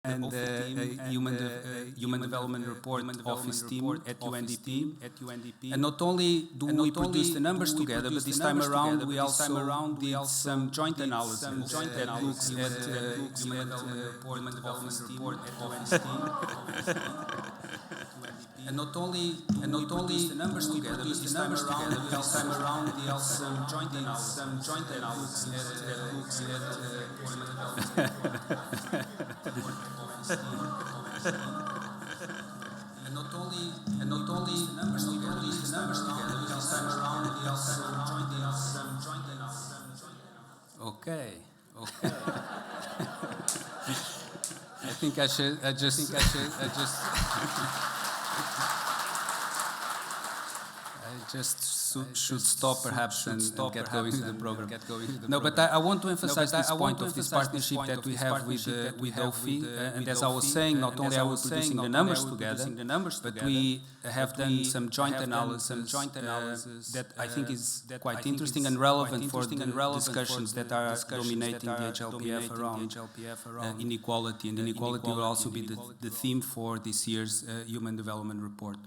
and Human Development Report Office team at UNDP. And not only do we produce the numbers together, but this time around we also did some joint analysis that looks at Human Development Report Office team. And not only the numbers together, but this time around we also joint analysis that looks at and not only the numbers together, but this time around we also joint analysis. Okay. I think I just should stop perhaps and get going to the program. No, but I want to emphasize this point of this partnership that we have with OFI. And as I was saying, not only are we producing the numbers together, but we have done some joint analysis that I think is quite interesting and relevant for the discussions that are dominating the HLPF around inequality. And inequality will also be the theme for this year's Human Development Report.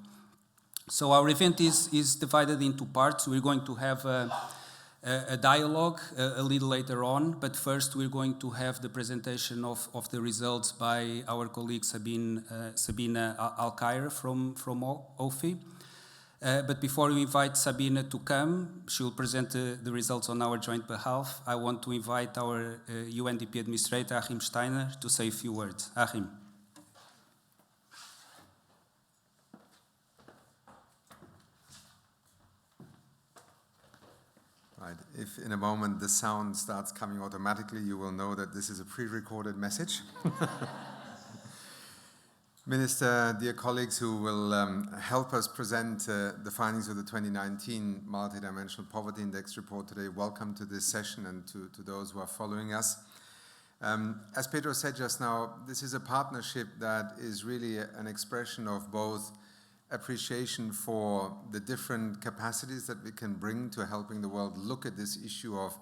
So our event is divided into parts. We're going to have a dialogue a little later on, but first we're going to have the presentation of the results by our colleague Sabine Alcaire from OFI. But before we invite Sabine to come, she will present the results on our joint behalf. I want to invite our UNDP administrator, Achim Steiner, to say a few words. Achim. Right. If in a moment the sound starts coming automatically, you will know that this is a pre-recorded message. Minister, dear colleagues who will help us present the findings of the 2019 Multidimensional Poverty Index report today, welcome to this session and to those who are following us. As Pedro said just now, this is a partnership that is really an expression of both appreciation for the different capacities that we can bring to helping the world look at this issue of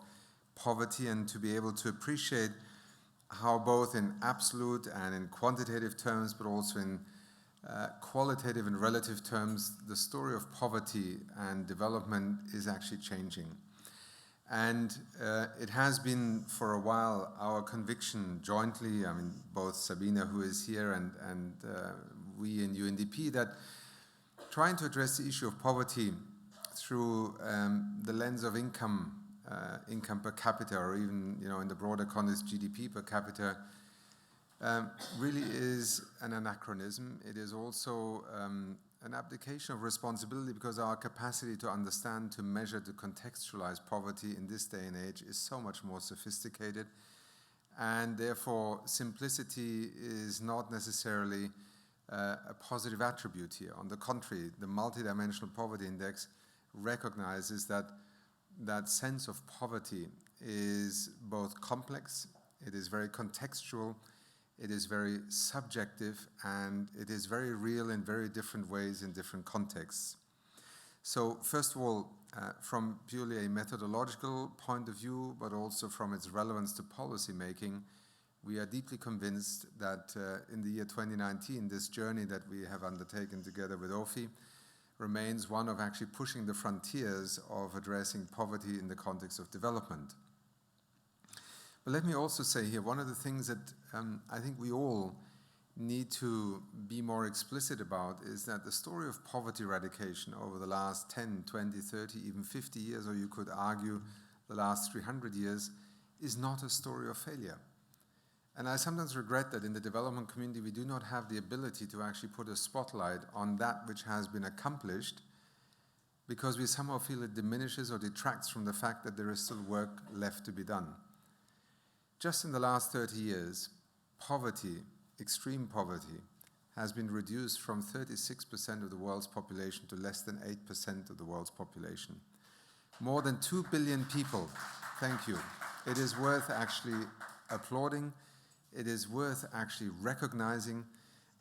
poverty and to be able to appreciate how both in absolute and in quantitative terms, but also in qualitative and relative terms, the story of poverty and development is actually changing. And it has been for a while our conviction jointly, I mean, both Sabina, who is here, and we in UNDP, that trying to address the issue of poverty through the lens of income per capita, or even in the broader context GDP per capita, really is an anachronism. It is also an abdication of responsibility, because our capacity to understand, to measure, to contextualize poverty in this day and age is so much more sophisticated, and therefore simplicity is not necessarily a positive attribute here. On the contrary, the Multidimensional Poverty Index recognizes that that sense of poverty is both complex, it is very contextual, it is very subjective, and it is very real in very different ways in different contexts. So first of all, from purely a methodological point of view, but also from its relevance to policy making, we are deeply convinced that in the year 2019, this journey that we have undertaken together with OFI remains one of actually pushing the frontiers of addressing poverty in the context of development. But let me also say here, one of the things that I think we all need to be more explicit about is that the story of poverty eradication over the last 10, 20, 30, even 50 years, or you could argue the last 300 years, is not a story of failure. And I sometimes regret that in the development community we do not have the ability to actually put a spotlight on that which has been accomplished, because we somehow feel it diminishes or detracts from the fact that there is still work left to be done. Just in the last 30 years, poverty, extreme poverty, has been reduced from 36% of the world's population to less than 8% of the world's population. More than 2 billion people, thank you. It is worth actually applauding. It is worth actually recognizing,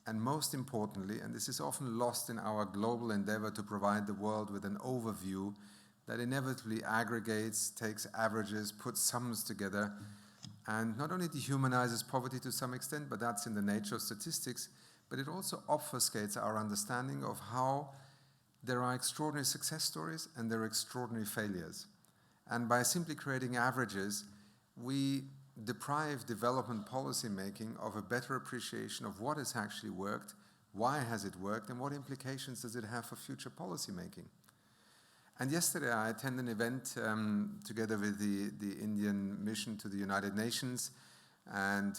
and most importantly, and this is often lost in our global endeavor to provide the world with an overview that inevitably aggregates, takes averages, puts sums together, and not only dehumanizes poverty to some extent, but that's in the nature of statistics, but it also obfuscates our understanding of how there are extraordinary success stories and there are extraordinary failures. And by simply creating averages, we deprive development policy making of a better appreciation of what has actually worked, why has it worked, and what implications does it have for future policy making. And yesterday I attended an event together with the Indian mission to the United Nations, and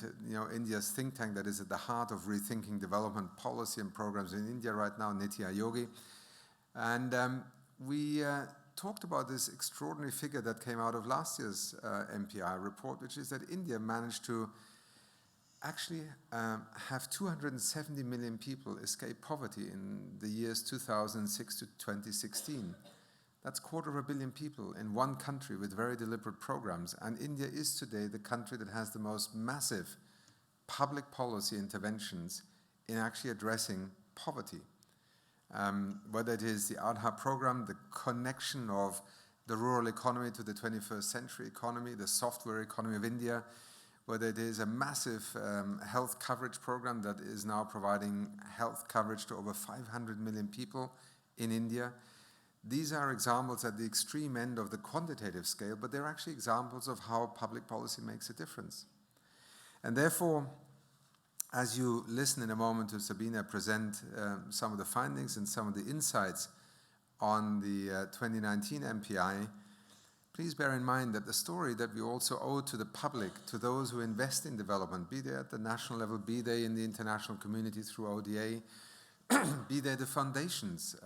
India's think tank that is at the heart of rethinking development policy and programs in India right now, Niti Ayogi. And we talked about this extraordinary figure that came out of last year's MPI report, which is that India managed to actually have 270 million people escape poverty in the years 2006 to 2016. That's 250 million people in one country with very deliberate programs. And India is today the country that has the most massive public policy interventions in actually addressing poverty. Whether it is the Aadhaar program, the connection of the rural economy to the 21st century economy, the software economy of India, whether it is a massive health coverage program that is now providing health coverage to over 500 million people in India. These are examples at the extreme end of the quantitative scale, but they're actually examples of how public policy makes a difference. And therefore, as you listen in a moment to Sabina present some of the findings and some of the insights on the 2019 MPI, please bear in mind that the story that we also owe to the public, to those who invest in development, be they at the national level, be they in the international community through ODA, be they the foundations,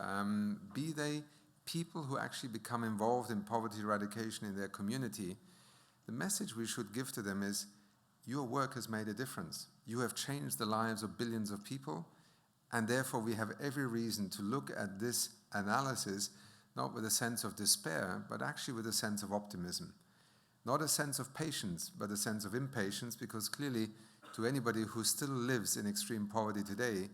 be they people who actually become involved in poverty eradication in their community, the message we should give to them is, your work has made a difference. You have changed the lives of billions of people, and therefore we have every reason to look at this analysis not with a sense of despair, but actually with a sense of optimism. Not a sense of patience, but a sense of impatience, because clearly to anybody who still lives in extreme poverty today,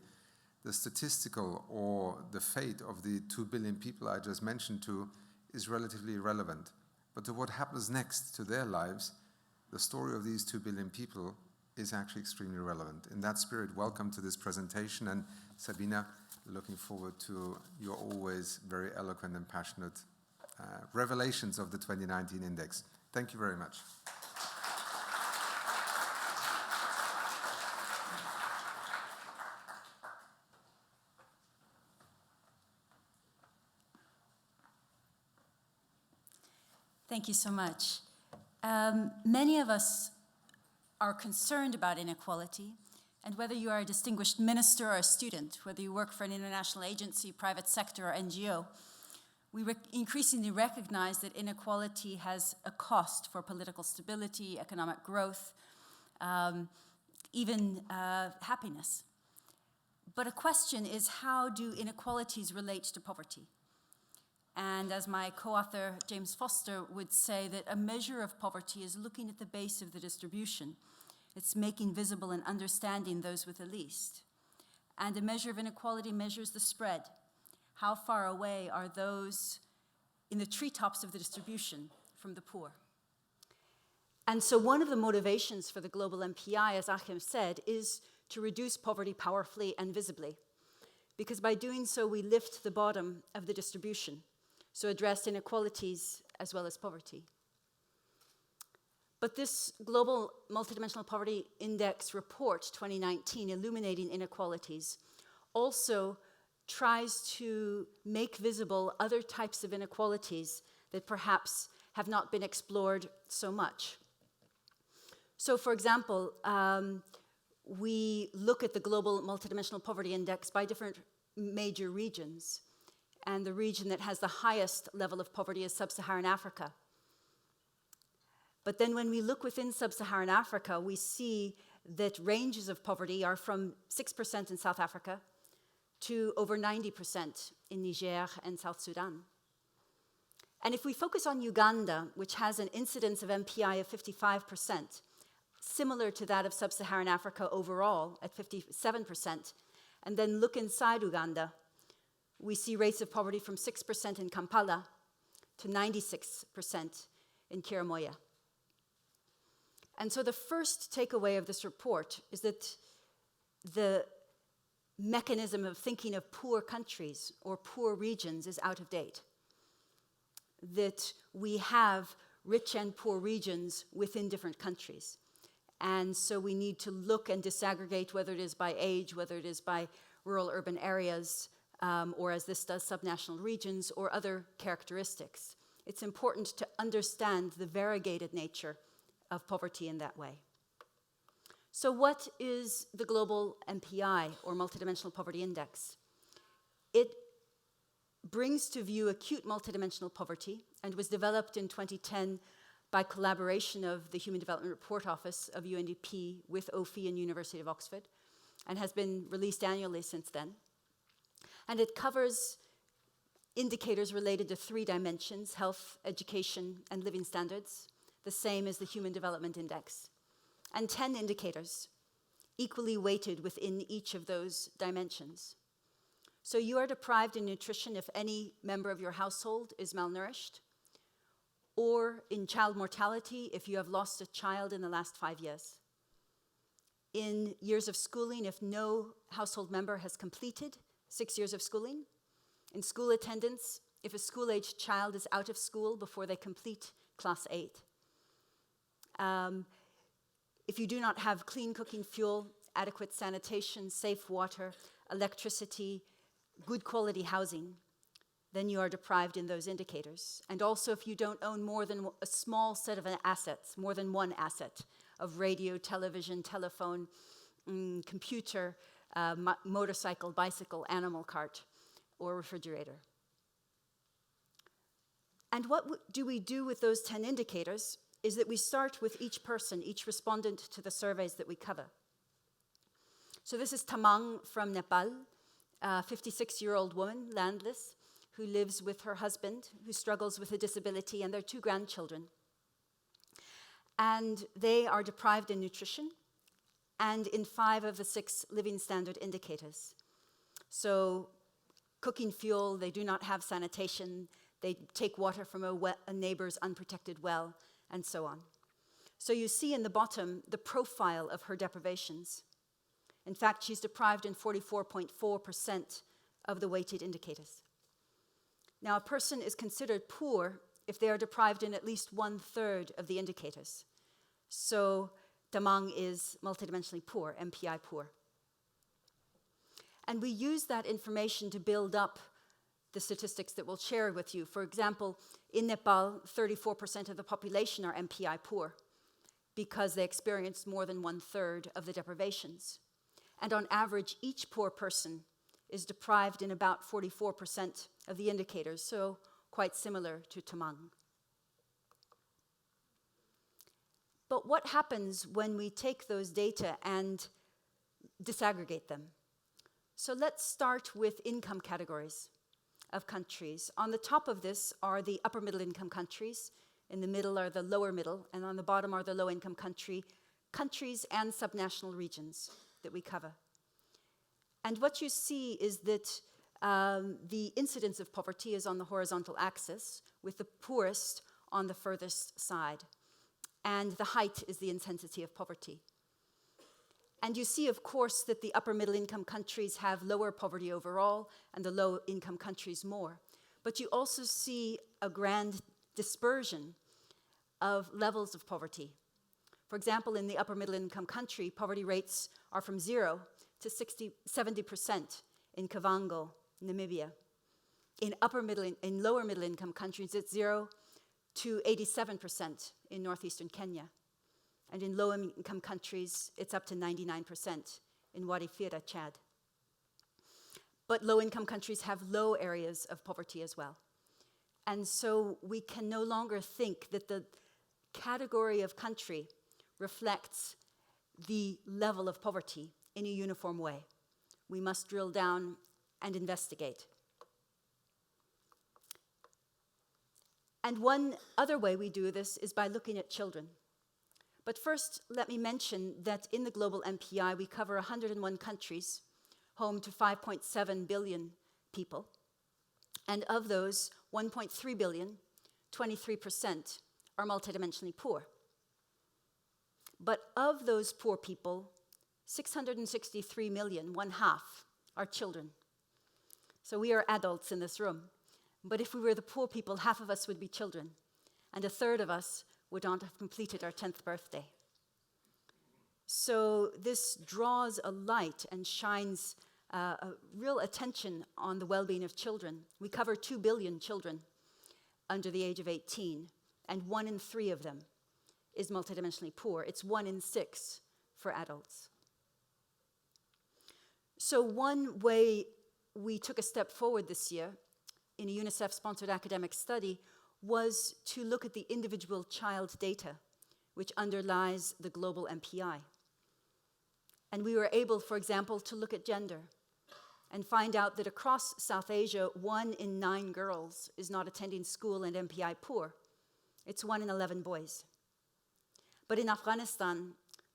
the statistical or the fate of the 2 billion people I just mentioned to is relatively irrelevant. But to what happens next to their lives, the story of these 2 billion people is actually extremely relevant. In that spirit, welcome to this presentation, and Sabina, looking forward to your always very eloquent and passionate revelations of the 2019 index. Thank you very much. Thank you so much. Many of us are concerned about inequality, and whether you are a distinguished minister or a student, whether you work for an international agency, private sector, or NGO, we increasingly recognize that inequality has a cost for political stability, economic growth, even happiness. But a question is, how do inequalities relate to poverty? And as my co-author James Foster would say, that a measure of poverty is looking at the base of the distribution. It's making visible and understanding those with the least. And a measure of inequality measures the spread. How far away are those in the treetops of the distribution from the poor? And so one of the motivations for the global MPI, as Achim said, is to reduce poverty powerfully and visibly. Because by doing so, we lift the bottom of the distribution. So address inequalities as well as poverty. But this Global Multidimensional Poverty Index report 2019, Illuminating Inequalities, also tries to make visible other types of inequalities that perhaps have not been explored so much. So for example, we look at the Global Multidimensional Poverty Index by different major regions. And the region that has the highest level of poverty is Sub-Saharan Africa. But then when we look within Sub-Saharan Africa, we see that ranges of poverty are from 6% in South Africa to over 90% in Niger and South Sudan. And if we focus on Uganda, which has an incidence of MPI of 55%, similar to that of Sub-Saharan Africa overall at 57%, and then look inside Uganda, we see rates of poverty from 6% in Kampala to 96% in Kiramoya. And so the first takeaway of this report is that the mechanism of thinking of poor countries or poor regions is out of date. That we have rich and poor regions within different countries. And so we need to look and disaggregate whether it is by age, whether it is by rural urban areas, or as this does, subnational regions or other characteristics. It's important to understand the variegated nature of poverty in that way. So what is the global MPI, or Multidimensional Poverty Index? It brings to view acute multidimensional poverty and was developed in 2010 by collaboration of the Human Development Report Office of UNDP with OFI and University of Oxford, and has been released annually since then. And it covers indicators related to 3 dimensions: health, education, and living standards, the same as the Human Development Index, and 10 indicators, equally weighted within each of those dimensions. So you are deprived in nutrition if any member of your household is malnourished, or in child mortality if you have lost a child in the last 5 years. In years of schooling, if no household member has completed 6 years of schooling. In school attendance, if a school-aged child is out of school before they complete class 8. If you do not have clean cooking fuel, adequate sanitation, safe water, electricity, good quality housing, then you are deprived in those indicators. And also if you don't own more than a small set of assets, more than one asset of radio, television, telephone, computer, motorcycle, bicycle, animal cart, or refrigerator. And what do we do with those 10 indicators is that we start with each person, each respondent to the surveys that we cover. So this is Tamang from Nepal, a 56-year-old woman, landless, who lives with her husband, who struggles with a disability, and their 2 grandchildren. And they are deprived in nutrition and in 5 of the 6 living standard indicators. So cooking fuel, they do not have sanitation, they take water from a neighbor's unprotected well, and so on. So you see in the bottom the profile of her deprivations. In fact, she's deprived in 44.4% of the weighted indicators. Now, a person is considered poor if they are deprived in at least 1/3 of the indicators. So Tamang is multidimensionally poor, MPI poor. And we use that information to build up the statistics that we'll share with you. For example, in Nepal, 34% of the population are MPI poor because they experience more than 1/3 of the deprivations. And on average, each poor person is deprived in about 44% of the indicators, so quite similar to Tamang. But what happens when we take those data and disaggregate them? So let's start with income categories of countries. On the top of this are the upper middle income countries, in the middle are the lower middle, and on the bottom are the low income countries and subnational regions that we cover. And what you see is that the incidence of poverty is on the horizontal axis, with the poorest on the furthest side. And the height is the intensity of poverty. And you see, of course, that the upper middle income countries have lower poverty overall, and the low income countries more. But you also see a grand dispersion of levels of poverty. For example, in the upper middle income country, poverty rates are from 0 to 70% in Kavango, Namibia. In lower middle income countries, it's 0 to 87% in northeastern Kenya. And in low income countries, it's up to 99% in Wadi Fira, Chad. But low income countries have low areas of poverty as well. And so we can no longer think that the category of country reflects the level of poverty in a uniform way. We must drill down and investigate. And one other way we do this is by looking at children. But first, let me mention that in the global MPI, we cover 101 countries, home to 5.7 billion people. And of those 1.3 billion, 23% are multidimensionally poor. But of those poor people, 663 million, one half, are children. So we are adults in this room. But if we were the poor people, half of us would be children, and a third of us would not have completed our 10th birthday. So this draws a light and shines a real attention on the well-being of children. We cover 2 billion children under the age of 18, and 1 in 3 of them is multidimensionally poor. It's 1 in 6 for adults. So one way we took a step forward this year in a UNICEF-sponsored academic study was to look at the individual child data, which underlies the global MPI. And we were able, for example, to look at gender and find out that across South Asia, 1 in 9 girls is not attending school and MPI poor. It's 1 in 11 boys. But in Afghanistan,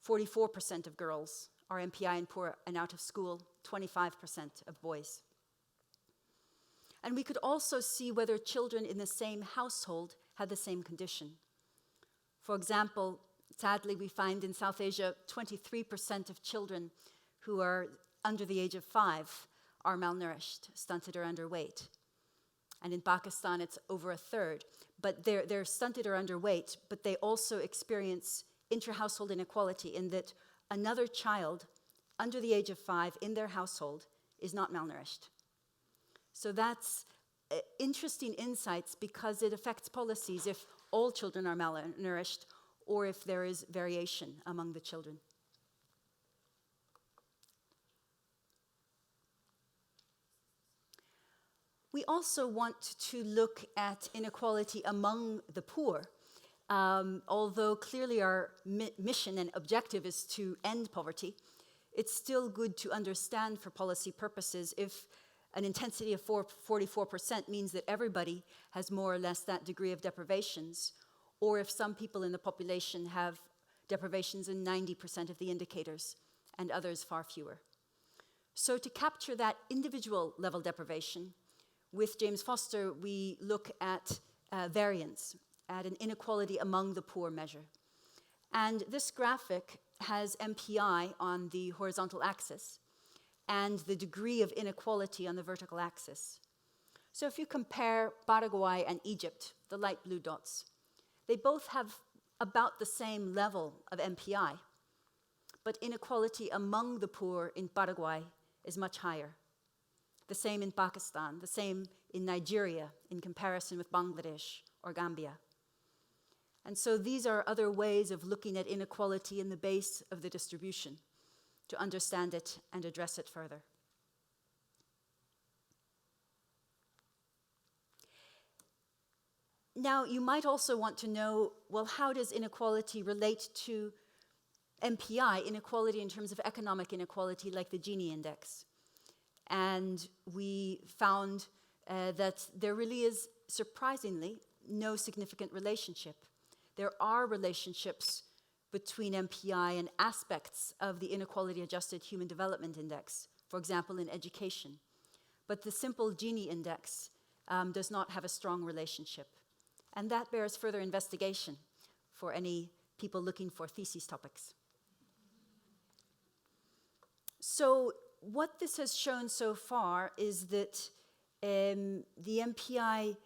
44% of girls are MPI and poor and out of school, 25% of boys. And we could also see whether children in the same household had the same condition. For example, sadly, we find in South Asia, 23% of children who are under the age of 5 are malnourished, stunted, or underweight. And in Pakistan, it's over a third. But they're stunted or underweight, but they also experience intra-household inequality in that another child under the age of 5 in their household is not malnourished. So that's interesting insights because it affects policies if all children are malnourished or if there is variation among the children. We also want to look at inequality among the poor. Although clearly our mission and objective is to end poverty, it's still good to understand for policy purposes if an intensity of 44% means that everybody has more or less that degree of deprivations, or if some people in the population have deprivations in 90% of the indicators and others far fewer. So to capture that individual level deprivation, with James Foster, we look at variance, at an inequality among the poor measure. And this graphic has MPI on the horizontal axis and the degree of inequality on the vertical axis. So if you compare Paraguay and Egypt, the light blue dots, they both have about the same level of MPI, but inequality among the poor in Paraguay is much higher. The same in Pakistan, the same in Nigeria in comparison with Bangladesh or Gambia. And so these are other ways of looking at inequality in the base of the distribution to understand it and address it further. Now, you might also want to know, well, how does inequality relate to MPI, inequality in terms of economic inequality, like the Gini index? And we found that there really is, surprisingly, no significant relationship. There are relationships between MPI and aspects of the Inequality-Adjusted Human Development Index, for example, in education. But the simple Gini index does not have a strong relationship. And that bears further investigation for any people looking for thesis topics. So what this has shown so far is that the MPI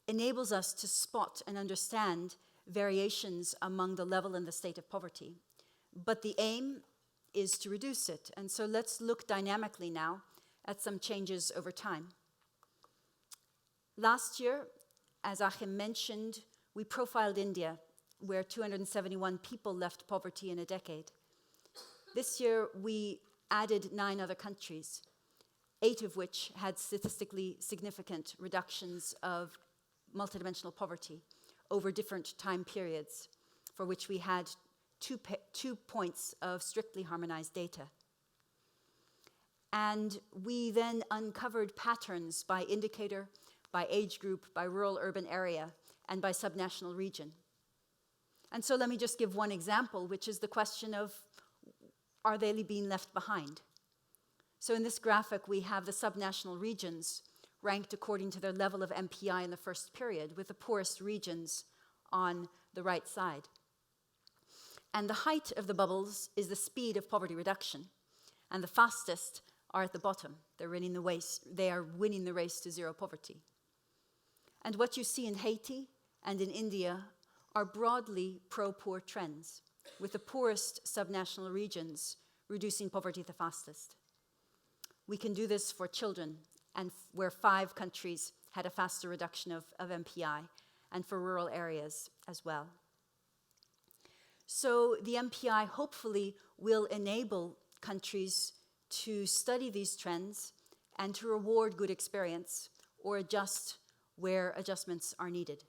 enables us to spot and understand variations among the level and the state of poverty. But the aim is to reduce it. And so let's look dynamically now at some changes over time. Last year, as Achim mentioned, we profiled India, where 271 people left poverty in a decade. This year, we added 9 other countries, 8 of which had statistically significant reductions of multidimensional poverty over different time periods, for which we had 2 points of strictly harmonized data. And we then uncovered patterns by indicator, by age group, by rural-urban area, and by subnational region. And so let me just give one example, which is the question of, are they being left behind? So in this graphic, we have the subnational regions ranked according to their level of MPI in the first period, with the poorest regions on the right side. And the height of the bubbles is the speed of poverty reduction. And the fastest are at the bottom. They are winning the race to zero poverty. And what you see in Haiti and in India are broadly pro-poor trends, with the poorest subnational regions reducing poverty the fastest. We can do this for children, and where 5 countries had a faster reduction of MPI, and for rural areas as well. So the MPI hopefully will enable countries to study these trends and to reward good experience or adjust where adjustments are needed.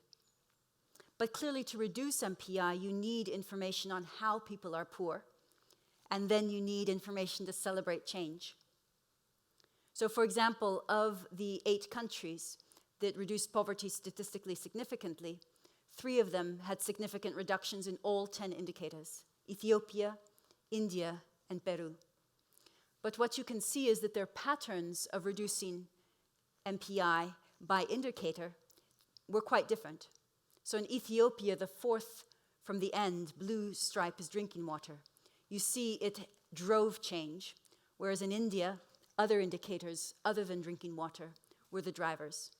But clearly, to reduce MPI, you need information on how people are poor, and then you need information to celebrate change. So, for example, of the 8 countries that reduced poverty statistically significantly, 3 of them had significant reductions in all 10 indicators: Ethiopia, India, and Peru. But what you can see is that their patterns of reducing MPI by indicator were quite different. So in Ethiopia, the 4th from the end blue stripe is drinking water. You see it drove change, whereas in India, other indicators other than drinking water were the drivers.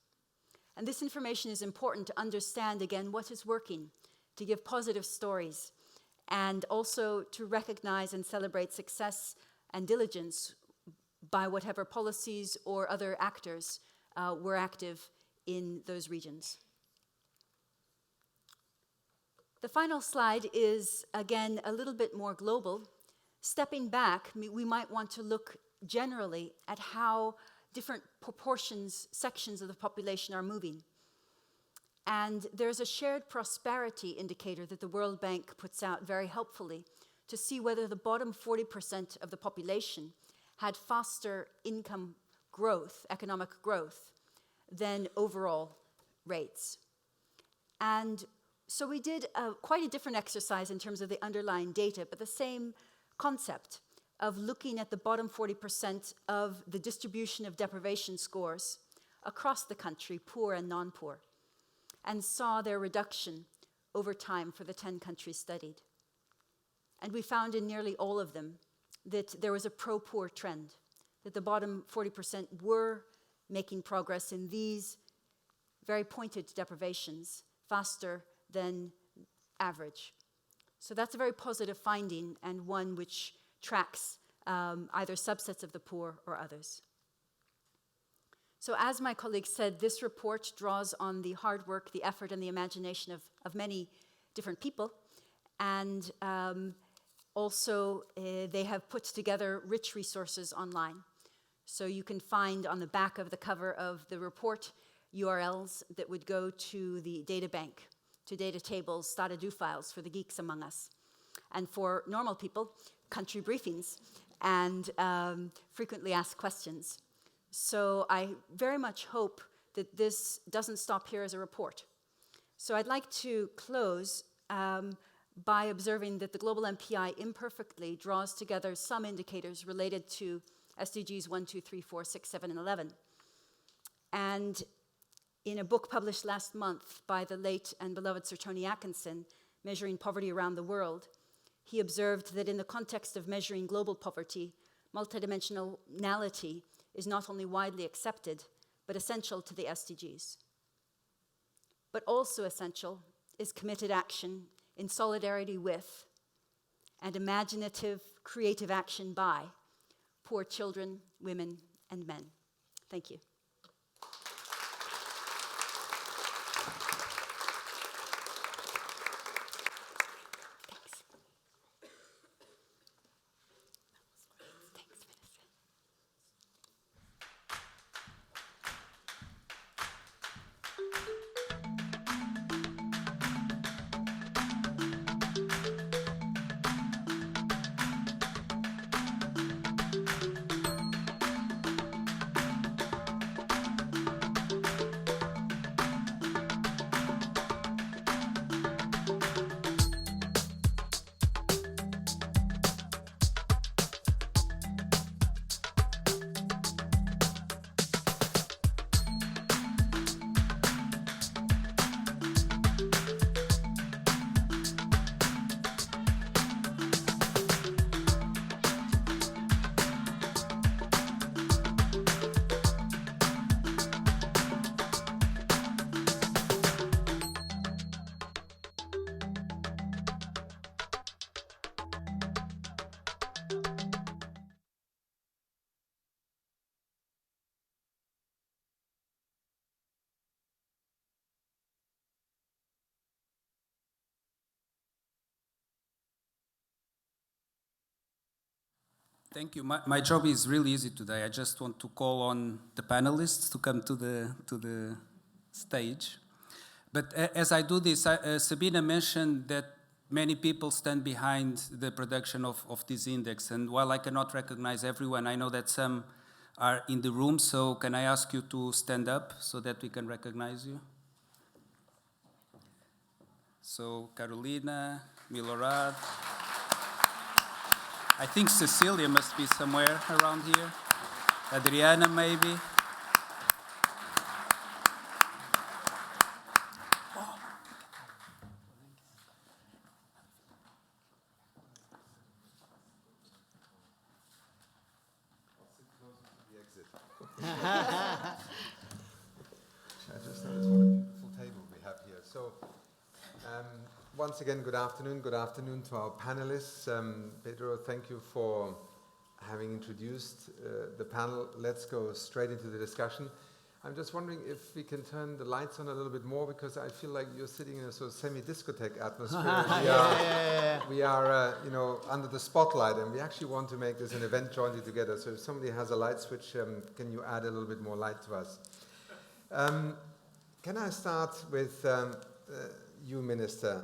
And this information is important to understand, again, what is working, to give positive stories, and also to recognize and celebrate success and diligence by whatever policies or other actors were active in those regions. The final slide is, again, a little bit more global. Stepping back, we might want to look generally at how different proportions, sections of the population are moving. And there's a shared prosperity indicator that the World Bank puts out very helpfully to see whether the bottom 40% of the population had faster income growth, economic growth, than overall rates. And so we did quite a different exercise in terms of the underlying data, but the same concept of looking at the bottom 40% of the distribution of deprivation scores across the country, poor and non-poor, and saw their reduction over time for the 10 countries studied. And we found in nearly all of them that there was a pro-poor trend, that the bottom 40% were making progress in these very pointed deprivations faster than average. So that's a very positive finding, and one which tracks either subsets of the poor or others. So as my colleague said, this report draws on the hard work, the effort, and the imagination of many different people. And also, they have put together rich resources online. So you can find on the back of the cover of the report URLs that would go to the data bank, to data tables, stata-do files for the geeks among us. And for normal people, country briefings and frequently asked questions. So I very much hope that this doesn't stop here as a report. So I'd like to close by observing that the global MPI imperfectly draws together some indicators related to SDGs 1, 2, 3, 4, 6, 7, and 11. And in a book published last month by the late and beloved Sir Tony Atkinson, Measuring Poverty Around the World, he observed that in the context of measuring global poverty, multidimensionality is not only widely accepted, but essential to the SDGs. But also essential is committed action in solidarity with and imaginative, creative action by poor children, women, and men. Thank you. Thank you. My job is really easy today. I just want to call on the panelists to come to the stage. But as I do this, Sabina mentioned that many people stand behind the production of this index. And while I cannot recognize everyone, I know that some are in the room. So can I ask you to stand up so that we can recognize you? So Carolina, Milorad. I think Cecilia must be somewhere around here. Adriana, maybe. I just noticed what a beautiful table we have here. So, once again, good afternoon. Good afternoon to our panelists. Pedro, thank you for having introduced the panel. Let's go straight into the discussion. I'm just wondering if we can turn the lights on a little bit more, because I feel like you're sitting in a sort of semi-discotheque atmosphere. We are, you know, under the spotlight, and we actually want to make this an event jointly together. So if somebody has a light switch, can you add a little bit more light to us? Can I start with you, Minister?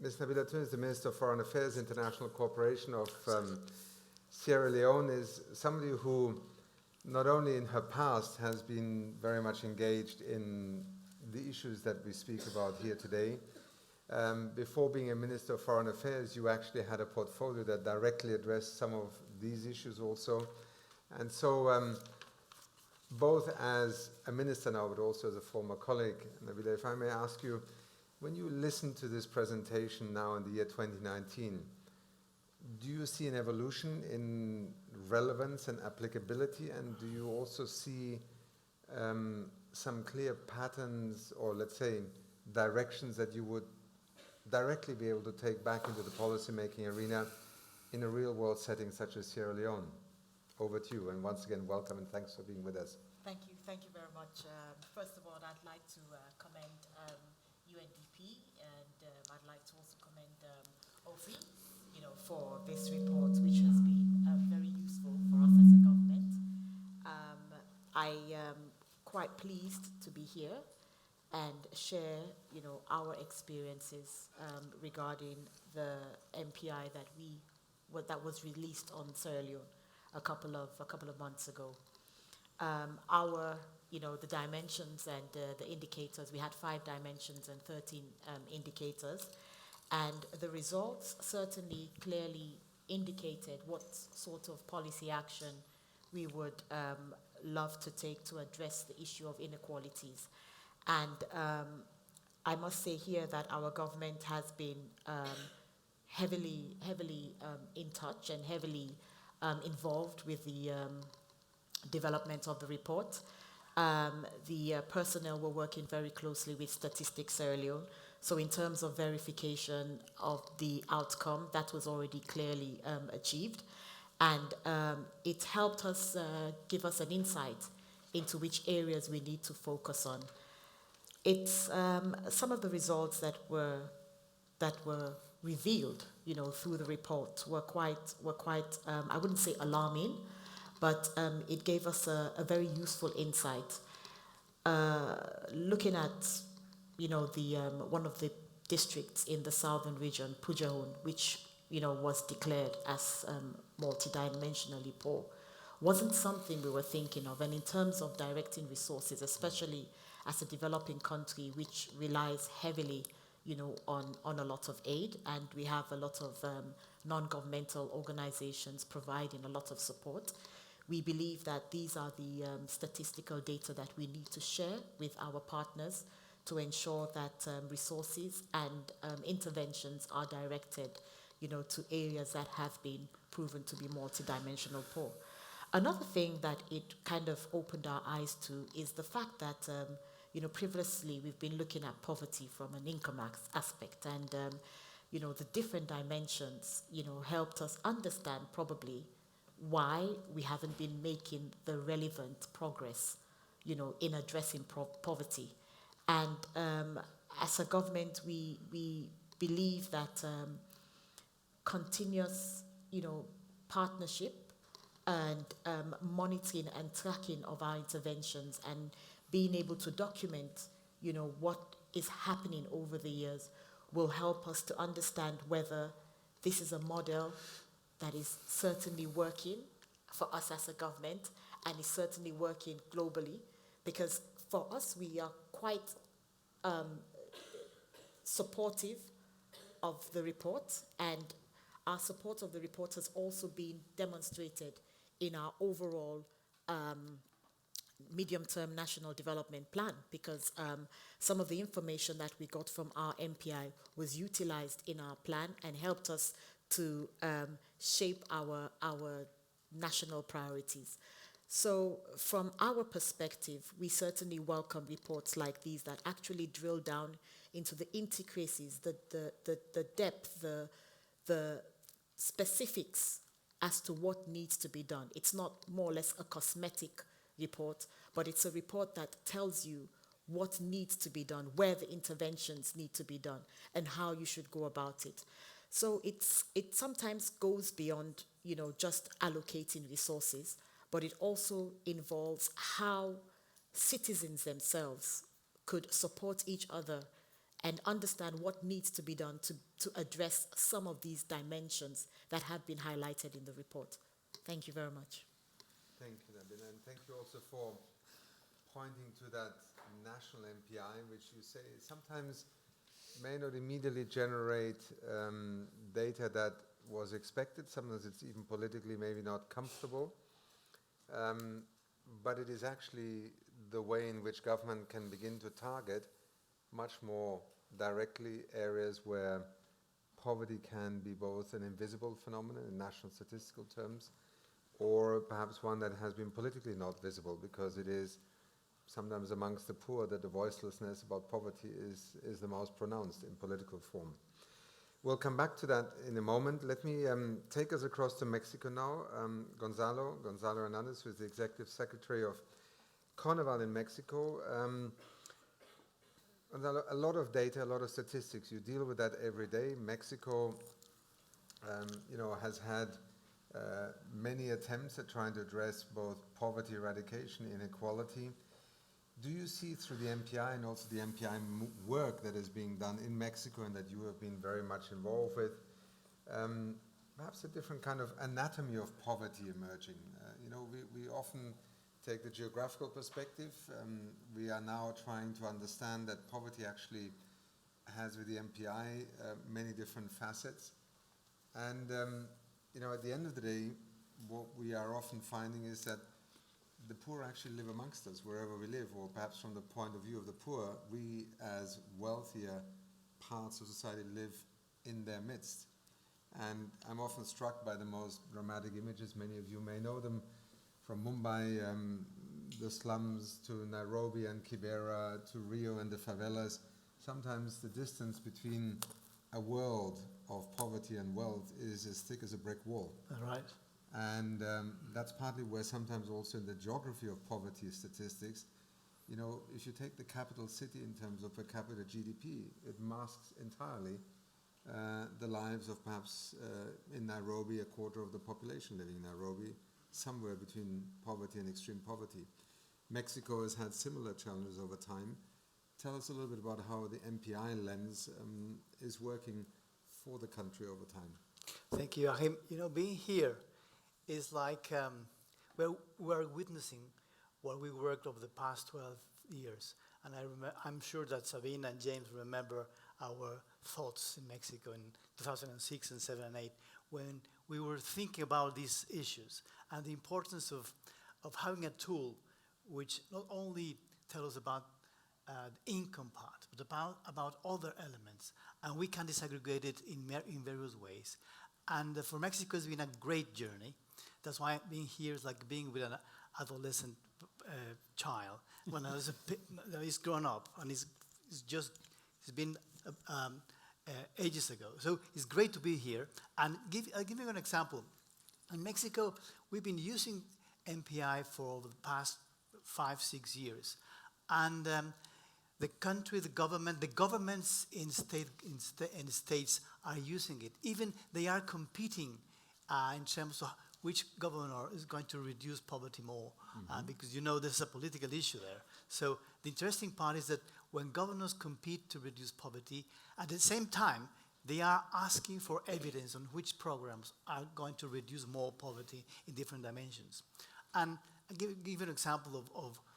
Ms. Nabila Tun is the Minister of Foreign Affairs, International Cooperation of Sierra Leone, is somebody who not only in her past has been very much engaged in the issues that we speak about here today. Before being a Minister of Foreign Affairs, you actually had a portfolio that directly addressed some of these issues also. And so, both as a minister now, but also as a former colleague, Nabila, if I may ask you, when you listen to this presentation now in the year 2019, do you see an evolution in relevance and applicability, and do you also see some clear patterns, or let's say directions, that you would directly be able to take back into the policy-making arena in a real-world setting such as Sierra Leone? Over to you, and once again, welcome and thanks for being with us. Thank you very much. First of all, I'd like to commend UNDP, and I'd like to also commend OFI, you know, for this report, which has been very useful for us as a government. I am quite pleased to be here and share, you know, our experiences regarding the MPI that was released on Sierra Leone a couple of months ago. You know, the dimensions and the indicators, we had 5 dimensions and 13 indicators, and the results certainly clearly indicated what sort of policy action we would love to take to address the issue of inequalities. And I must say here that our government has been heavily in touch and heavily involved with the development of the report. The personnel were working very closely with Statistics Sierra Leone. So in terms of verification of the outcome, that was already clearly achieved. And it helped us give us an insight into which areas we need to focus on. It's some of the results that were revealed, you know, through the report were quite I wouldn't say alarming, but it gave us a very useful insight. Looking at, you know, the one of the districts in the southern region, Pujahun, which, you know, was declared as multidimensionally poor, wasn't something we were thinking of. And in terms of directing resources, especially as a developing country which relies heavily, you know, on a lot of aid, and we have a lot of non-governmental organizations providing a lot of support, we believe that these are the statistical data that we need to share with our partners to ensure that resources and interventions are directed, you know, to areas that have been proven to be multidimensional poor. Another thing that it kind of opened our eyes to is the fact that, you know, previously we've been looking at poverty from an income aspect, and, you know, the different dimensions, you know, helped us understand probably why we haven't been making the relevant progress, you know, in addressing poverty. And as a government, we believe that continuous, you know, partnership and monitoring and tracking of our interventions and being able to document, what is happening over the years will help us to understand whether this is a model that is certainly working for us as a government and is certainly working globally. Because for us, we are quite supportive of the report, and our support of the report has also been demonstrated in our overall medium-term national development plan, because some of the information that we got from our MPI was utilized in our plan and helped us to shape our national priorities. So from our perspective, we certainly welcome reports like these that actually drill down into the intricacies, the depth, the specifics as to what needs to be done. It's not more or less a cosmetic report, but it's a report that tells you what needs to be done, where the interventions need to be done, and how you should go about it. So it sometimes goes beyond, just allocating resources, but it also involves how citizens themselves could support each other and understand what needs to be done to address some of these dimensions that have been highlighted in the report. Thank you very much. Thank you, Nabila, and thank you also for pointing to that national MPI, which you say sometimes may not immediately generate data that was expected. Sometimes it's even politically maybe not comfortable. But it is actually the way in which government can begin to target much more directly areas where poverty can be both an invisible phenomenon in national statistical terms, or perhaps one that has been politically not visible, because it is sometimes amongst the poor that the voicelessness about poverty is the most pronounced in political form. We'll come back to that in a moment. Let me take us across to Mexico now. Gonzalo Hernandez, who is the Executive Secretary of Carnival in Mexico. Gonzalo, a lot of data, a lot of statistics. You deal with that every day. Mexico, has had many attempts at trying to address both poverty eradication, inequality. Do you see through the MPI and also the MPI work that is being done in Mexico and that you have been very much involved with, perhaps a different kind of anatomy of poverty emerging? We often take the geographical perspective. We are now trying to understand that poverty actually has with the MPI many different facets. And, at the end of the day, what we are often finding is that the poor actually live amongst us wherever we live, or perhaps from the point of view of the poor, we as wealthier parts of society live in their midst. And I'm often struck by the most dramatic images. Many of you may know them from Mumbai, the slums, to Nairobi and Kibera, to Rio and the favelas. Sometimes the distance between a world of poverty and wealth is as thick as a brick wall. Right. And that's partly where sometimes also in the geography of poverty statistics, if you take the capital city in terms of per capita GDP, it masks entirely the lives of perhaps in Nairobi, a quarter of the population living in Nairobi, somewhere between poverty and extreme poverty. Mexico has had similar challenges over time. Tell us a little bit about how the MPI lens is working for the country over time. Thank you, Achim. Being here is like we're witnessing what we worked over the past 12 years. And I'm sure that Sabine and James remember our thoughts in Mexico in 2006 and 7 and 8, when we were thinking about these issues and the importance of having a tool which not only tells us about the income part, but about other elements. And we can disaggregate it in various ways. And for Mexico, it's been a great journey. That's why being here is like being with an adolescent child. When he's grown up, and it's been ages ago. So it's great to be here. And I'll give you an example. In Mexico, we've been using MPI for over the past 5-6 years. And the country, the governments in states are using it. Even they are competing in terms of which governor is going to reduce poverty more, because you know there's a political issue there. So the interesting part is that when governors compete to reduce poverty, at the same time, they are asking for evidence on which programs are going to reduce more poverty in different dimensions. And I'll give an example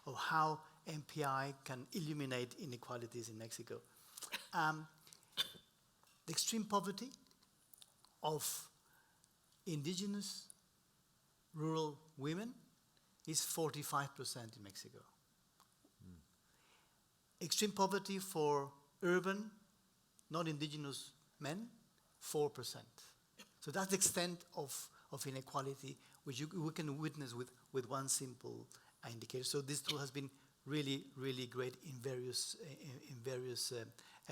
of how MPI can illuminate inequalities in Mexico. The extreme poverty of indigenous rural women is 45% in Mexico. Extreme poverty for urban, non-indigenous men, 4%. So that's the extent of inequality which we can witness with one simple indicator. So this tool has been really, really great in various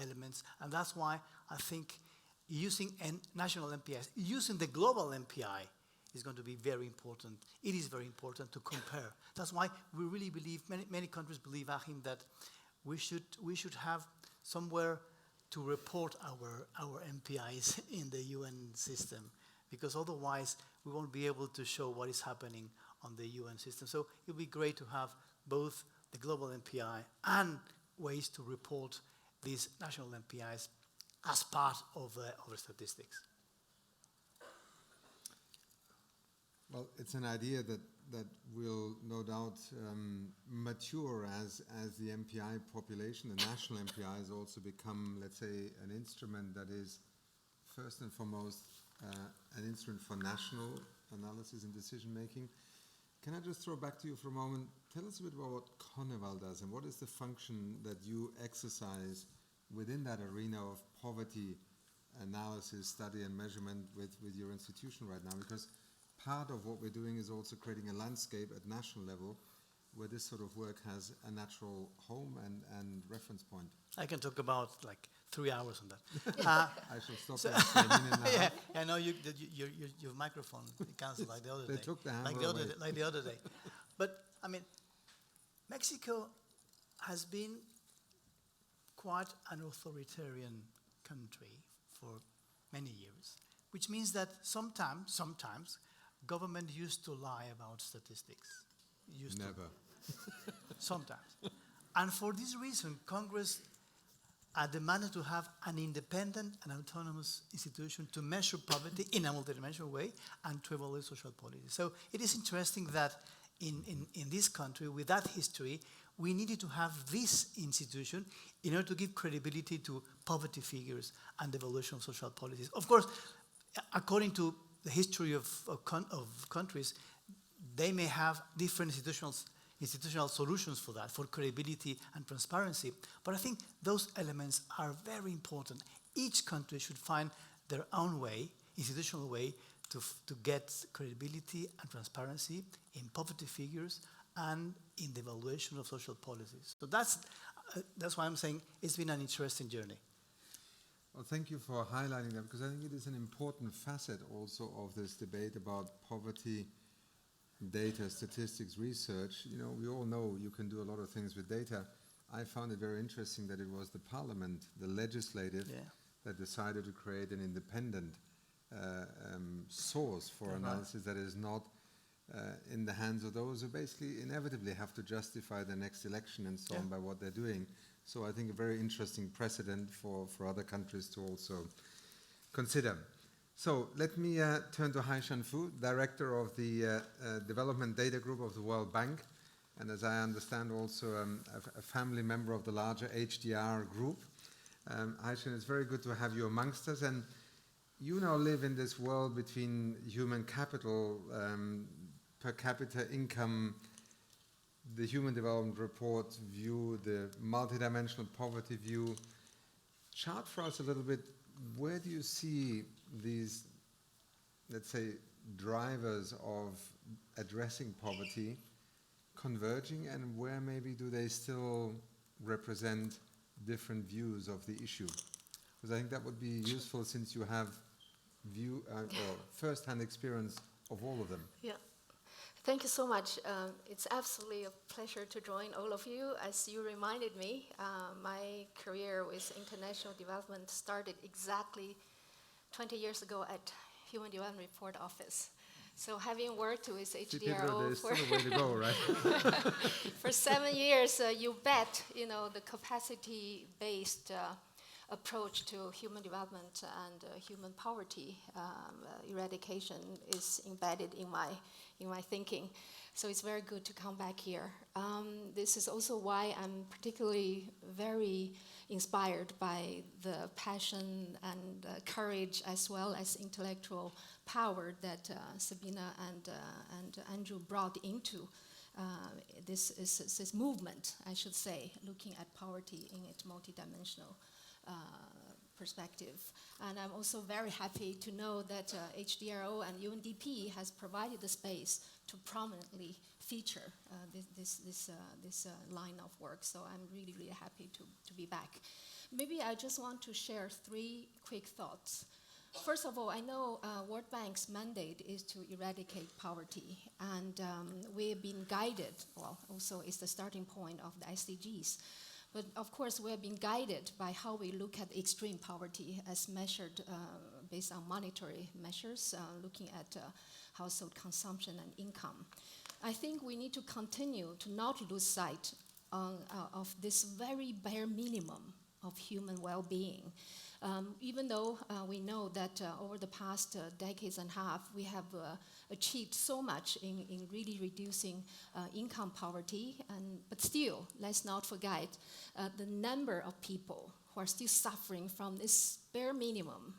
elements, and that's why I think using national MPIs, using the global MPI is going to be very important. It is very important to compare. That's why we really believe, many countries believe, Achim, that we should have somewhere to report our MPIs in the UN system, because otherwise we won't be able to show what is happening on the UN system. So it would be great to have both the global MPI and ways to report these national MPIs as part of our statistics. Well, it's an idea that will no doubt mature as the MPI population, the national MPIs also become, let's say, an instrument that is first and foremost an instrument for national analysis and decision making. Can I just throw back to you for a moment? Tell us a bit about what Carnival does and what is the function that you exercise within that arena of poverty analysis, study and measurement with your institution right now, because part of what we're doing is also creating a landscape at national level where this sort of work has a natural home and reference point. I can talk about like 3 hours on that. I shall stop there for a minute now. Yeah, I know your microphone cancelled like the other day. They took the hammer like the other day. But I mean, Mexico has been quite an authoritarian country for many years, which means that sometimes government used to lie about statistics. Never. Sometimes. And for this reason, Congress demanded to have an independent and autonomous institution to measure poverty in a multidimensional way and to evaluate social policy. So it is interesting that in this country, with that history, we needed to have this institution in order to give credibility to poverty figures and the evaluation of social policies. Of course, according to the history of countries, they may have different institutional solutions for that, for credibility and transparency. But I think those elements are very important. Each country should find their own way, institutional way, to get credibility and transparency in poverty figures and in the evaluation of social policies. So that's why I'm saying it's been an interesting journey. Well, thank you for highlighting that, because I think it is an important facet also of this debate about poverty, data, statistics, research. You know, we all know you can do a lot of things with data. I found it very interesting that it was the parliament, the legislative, that decided to create an independent source for analysis that is not in the hands of those who basically inevitably have to justify the next election and so on by what they're doing. So I think a very interesting precedent for other countries to also consider. So let me turn to Haishan Fu, Director of the Development Data Group of the World Bank, and as I understand also a family member of the larger HDR group. Haishan, it's very good to have you amongst us, and you now live in this world between human capital, per capita income, the Human Development Report view, the multidimensional poverty view. Chart for us a little bit, where do you see these, let's say, drivers of addressing poverty converging, and where maybe do they still represent different views of the issue? Because I think that would be useful since you have or first-hand experience of all of them. Yeah. Thank you so much. It's absolutely a pleasure to join all of you. As you reminded me, my career with international development started exactly 20 years ago at Human Development Report Office. So having worked with Pedro, HDRO there's still a way to go, right? for 7 years, you bet, the capacity-based approach to human development and human poverty eradication is embedded in my thinking. So it's very good to come back here. This is also why I'm particularly very inspired by the passion and courage as well as intellectual power that Sabina and Andrew brought into this movement, I should say, looking at poverty in its multidimensional perspective. And I'm also very happy to know that HDRO and UNDP has provided the space to prominently feature this line of work. So I'm really, really happy to be back. Maybe I just want to share 3 quick thoughts. First of all, I know World Bank's mandate is to eradicate poverty, and we've been guided, well, also it's the starting point of the SDGs, but of course we have been guided by how we look at extreme poverty as measured based on monetary measures, looking at household consumption and income. I think we need to continue to not lose sight of this very bare minimum of human well-being. Even though we know that over the past decades and a half, we have achieved so much in really reducing income poverty, but still, let's not forget the number of people who are still suffering from this bare minimum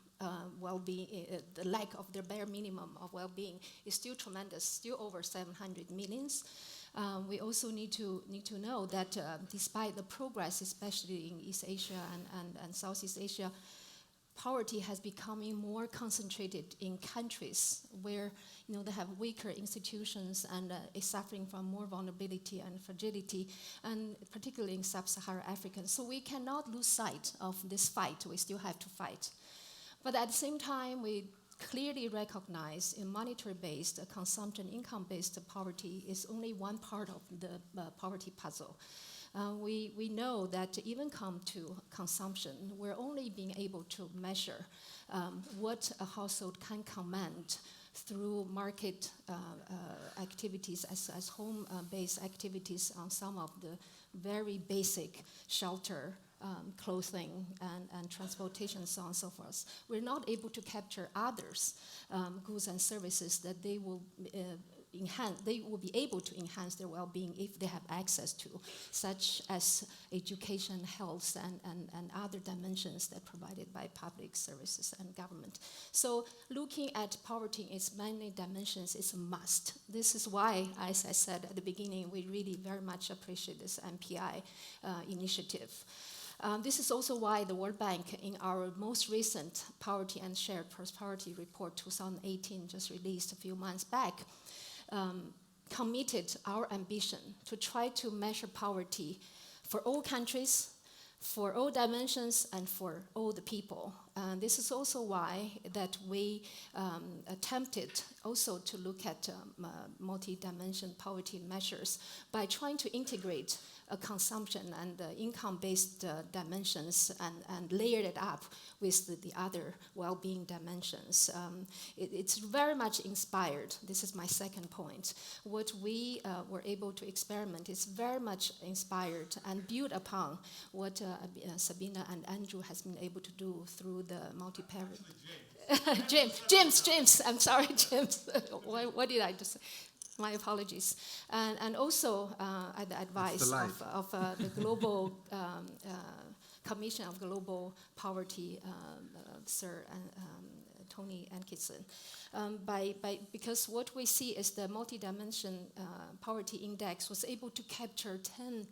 well-being, the lack of their bare minimum of well-being is still tremendous, still over 700 millions. We also need to know that despite the progress, especially in East Asia and Southeast Asia, poverty has becoming more concentrated in countries where they have weaker institutions and is suffering from more vulnerability and fragility, and particularly in sub-Saharan Africa. So we cannot lose sight of this fight. We still have to fight. But at the same time, we clearly recognize in monetary-based, consumption, income-based poverty is only one part of the poverty puzzle. We know that to even come to consumption, we're only being able to measure what a household can command through market activities as home-based activities on some of the very basic shelter, clothing, and transportation, so on and so forth. We're not able to capture others' goods and services that they will be able to enhance their well-being if they have access to, such as education, health, and other dimensions that are provided by public services and government. So looking at poverty in its many dimensions is a must. This is why, as I said at the beginning, we really very much appreciate this MPI initiative. This is also why the World Bank, in our most recent Poverty and Shared Prosperity Report 2018, just released a few months back, committed our ambition to try to measure poverty for all countries, for all dimensions, and for all the people. This is also why that we attempted also to look at multi-dimension poverty measures by trying to integrate consumption and income-based dimensions and layered it up with the other well-being dimensions. It's very much inspired. This is my second point. What we were able to experiment is very much inspired and built upon what Sabina and Andrew has been able to do through the multi-parent. James, I'm sorry, James. What did I just say? My apologies. And also at the advice of the Global Commission of Global Poverty, Sir Tony Atkinson. Because what we see is the multi-dimension poverty index was able to capture 10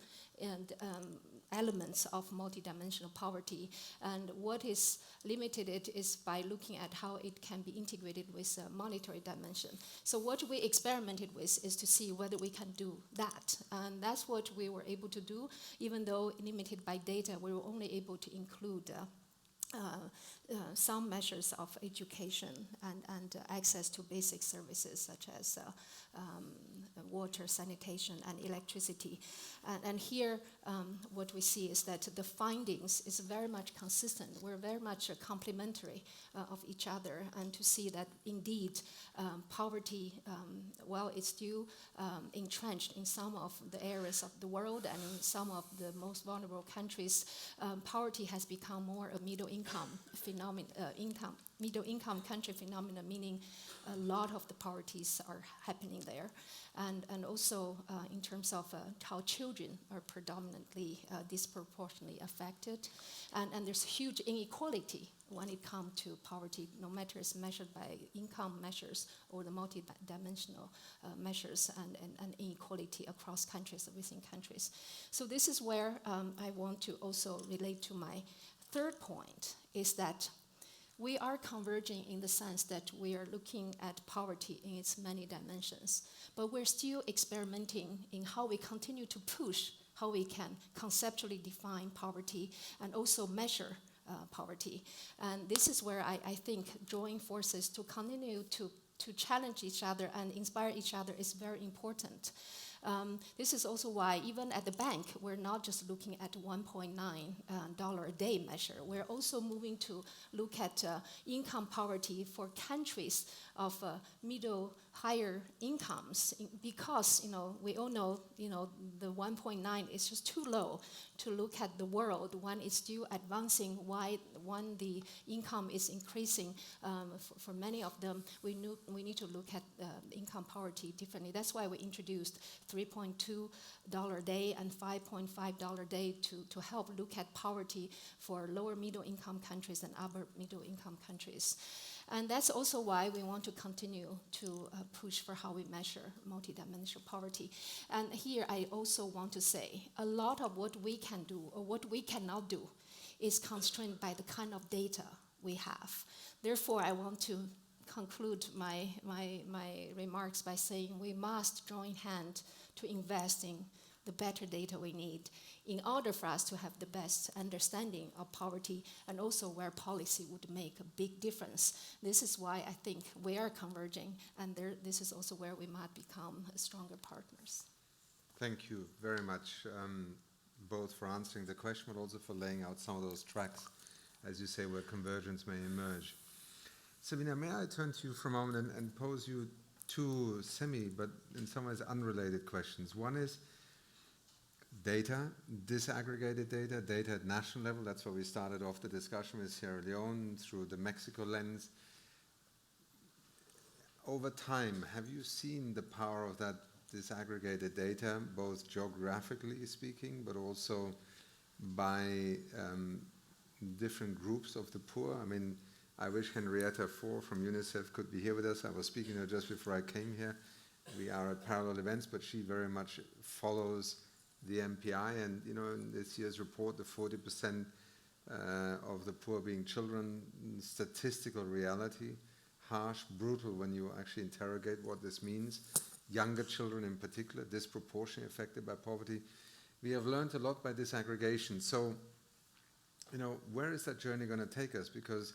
elements of multidimensional poverty, and what is limited it is by looking at how it can be integrated with a monetary dimension. So what we experimented with is to see whether we can do that, and that's what we were able to do. Even though limited by data, we were only able to include some measures of education and access to basic services such as water, sanitation, and electricity. And here, what we see is that the findings is very much consistent. We're very much complementary of each other, and to see that indeed poverty, while it's still entrenched in some of the areas of the world and in some of the most vulnerable countries, poverty has become more a middle-income phenomenon, middle-income country phenomenon, meaning a lot of the poverties are happening there. And also in terms of how children are predominantly disproportionately affected. And there's huge inequality when it comes to poverty, no matter it's measured by income measures or the multidimensional measures and inequality across countries, within countries. So this is where I want to also relate to my third point, is that we are converging in the sense that we are looking at poverty in its many dimensions, but we're still experimenting in how we continue to push how we can conceptually define poverty and also measure poverty. And this is where I think joining forces to continue to challenge each other and inspire each other is very important. This is also why, even at the bank, we're not just looking at $1.9 a day measure. We're also moving to look at income poverty for countries of higher incomes, because we all know the 1.9 is just too low to look at the world when it's still advancing. When the income is increasing, for many of them, we need to look at income poverty differently. That's why we introduced $3.2 a day and $5.5 a day to help look at poverty for lower middle income countries and upper middle income countries. And that's also why we want to continue to push for how we measure multidimensional poverty. And here I also want to say, a lot of what we can do or what we cannot do is constrained by the kind of data we have. Therefore, I want to conclude my remarks by saying we must join hands to invest in the better data we need in order for us to have the best understanding of poverty and also where policy would make a big difference. This is why I think we are converging, and this is also where we might become stronger partners. Thank you very much, both for answering the question, but also for laying out some of those tracks, as you say, where convergence may emerge. Sabina, may I turn to you for a moment and pose you two but in some ways unrelated questions. One is data, disaggregated data at national level. That's where we started off the discussion with Sierra Leone through the Mexico lens. Over time, have you seen the power of that disaggregated data, both geographically speaking, but also by different groups of the poor? I mean, I wish Henrietta Fore from UNICEF could be here with us. I was speaking to her just before I came here. We are at parallel events, but she very much follows the MPI, and in this year's report, the 40% of the poor being children, statistical reality, harsh, brutal when you actually interrogate what this means. Younger children in particular, disproportionately affected by poverty. We have learned a lot by disaggregation. So, where is that journey going to take us? Because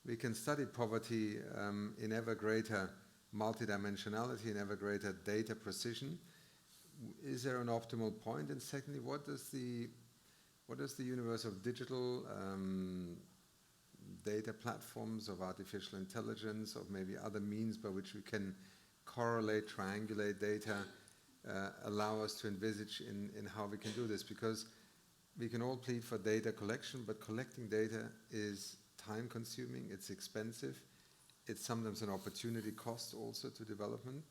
we can study poverty in ever greater multidimensionality, in ever greater data precision. Is there an optimal point? And secondly, what does the universe of digital data platforms, of artificial intelligence, of maybe other means by which we can correlate, triangulate data, allow us to envisage in how we can do this? Because we can all plead for data collection, but collecting data is time-consuming, it's expensive, it's sometimes an opportunity cost also to development.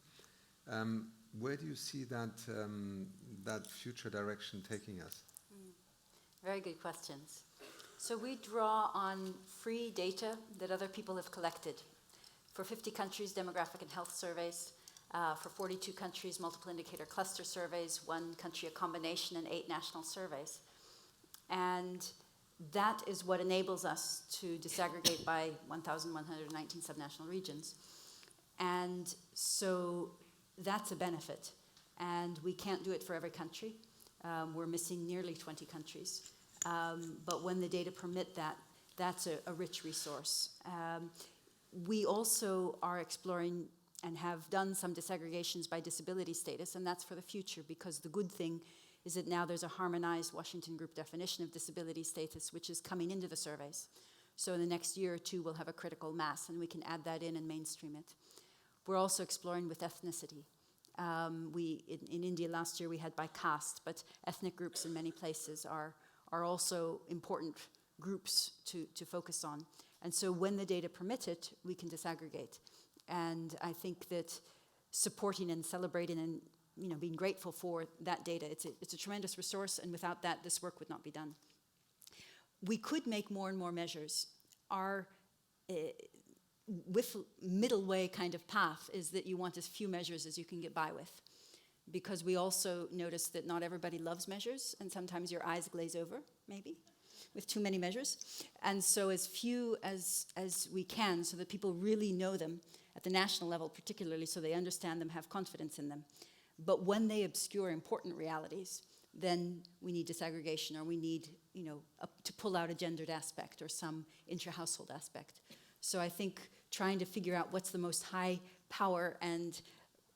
Where do you see that future direction taking us? Very good questions. So we draw on free data that other people have collected. For 50 countries, demographic and health surveys. For 42 countries, multiple indicator cluster surveys. 1 country, a combination, and 8 national surveys. And that is what enables us to disaggregate by 1,119 subnational regions. And so that's a benefit. And we can't do it for every country. We're missing nearly 20 countries. But when the data permit that, that's a rich resource. We also are exploring have done some disaggregations by disability status, and that's for the future, because the good thing is that now there's a harmonized Washington Group definition of disability status, which is coming into the surveys. So in the next year or two, we'll have a critical mass, and we can add that in and mainstream it. We're also exploring with ethnicity. In India last year, we had by caste, but ethnic groups in many places are also important groups to focus on. And so when the data permit it, we can disaggregate. And I think that supporting and celebrating and being grateful for that data, it's a tremendous resource, and without that, this work would not be done. We could make more and more measures. Our with middle way kind of path is that you want as few measures as you can get by with, because we also notice that not everybody loves measures, and sometimes your eyes glaze over, maybe, with too many measures. And so as few as we can, so that people really know them at the national level particularly, so they understand them, have confidence in them. But when they obscure important realities, then we need disaggregation, or we need, to pull out a gendered aspect or some intra-household aspect. So I think trying to figure out what's the most high power and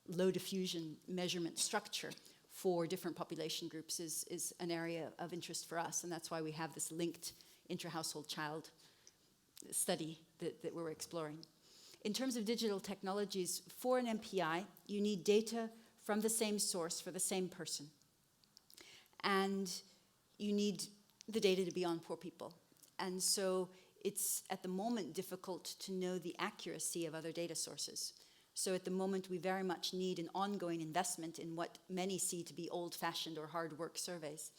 low diffusion measurement structure for different population groups is an area of interest for us, and that's why we have this linked intra-household child study that we're exploring. In terms of digital technologies, for an MPI, you need data from the same source for the same person. And you need the data to be on poor people. And so it's at the moment difficult to know the accuracy of other data sources. So at the moment we very much need an ongoing investment in what many see to be old-fashioned or hard work surveys,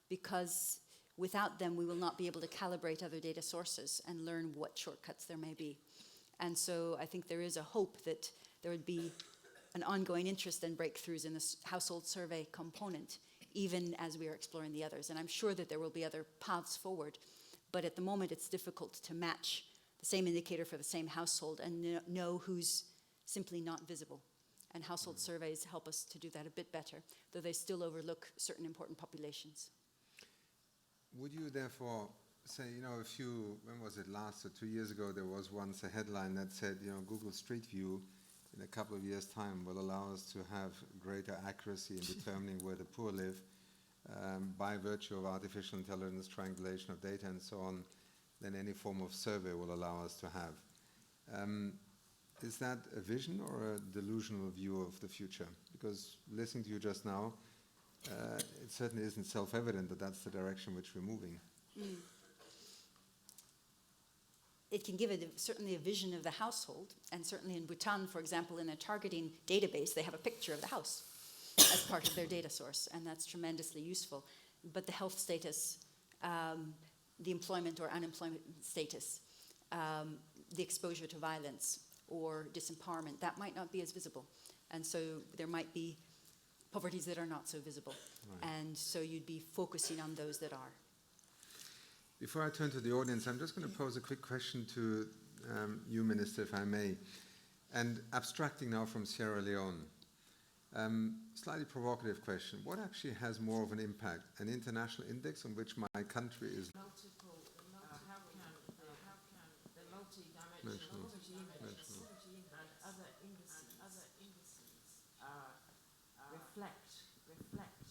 because without them we will not be able to calibrate other data sources and learn what shortcuts there may be. And so I think there is a hope that there would be an ongoing interest and breakthroughs in this household survey component, even as we are exploring the others. And I'm sure that there will be other paths forward, but at the moment it's difficult to match the same indicator for the same household and know who's simply not visible. And household surveys help us to do that a bit better, though they still overlook certain important populations. Would you therefore say, when was it last or 2 years ago, there was once a headline that said, Google Street View in a couple of years' time will allow us to have greater accuracy in determining where the poor live by virtue of artificial intelligence, triangulation of data and so on, than any form of survey will allow us to have. Is that a vision or a delusional view of the future? Because listening to you just now, it certainly isn't self-evident that that's the direction which we're moving. Mm. It can give certainly a vision of the household, and certainly in Bhutan, for example, in their targeting database, they have a picture of the house as part of their data source, and that's tremendously useful. But the health status, the employment or unemployment status, the exposure to violence or disempowerment, that might not be as visible. And so there might be poverties that are not so visible. Right. And so you'd be focusing on those that are. Before I turn to the audience, I'm just going to pose a quick question to you, Minister, if I may. And abstracting now from Sierra Leone, slightly provocative question. What actually has more of an impact? An international index on which my country is... How can the multidimensional and other indices reflect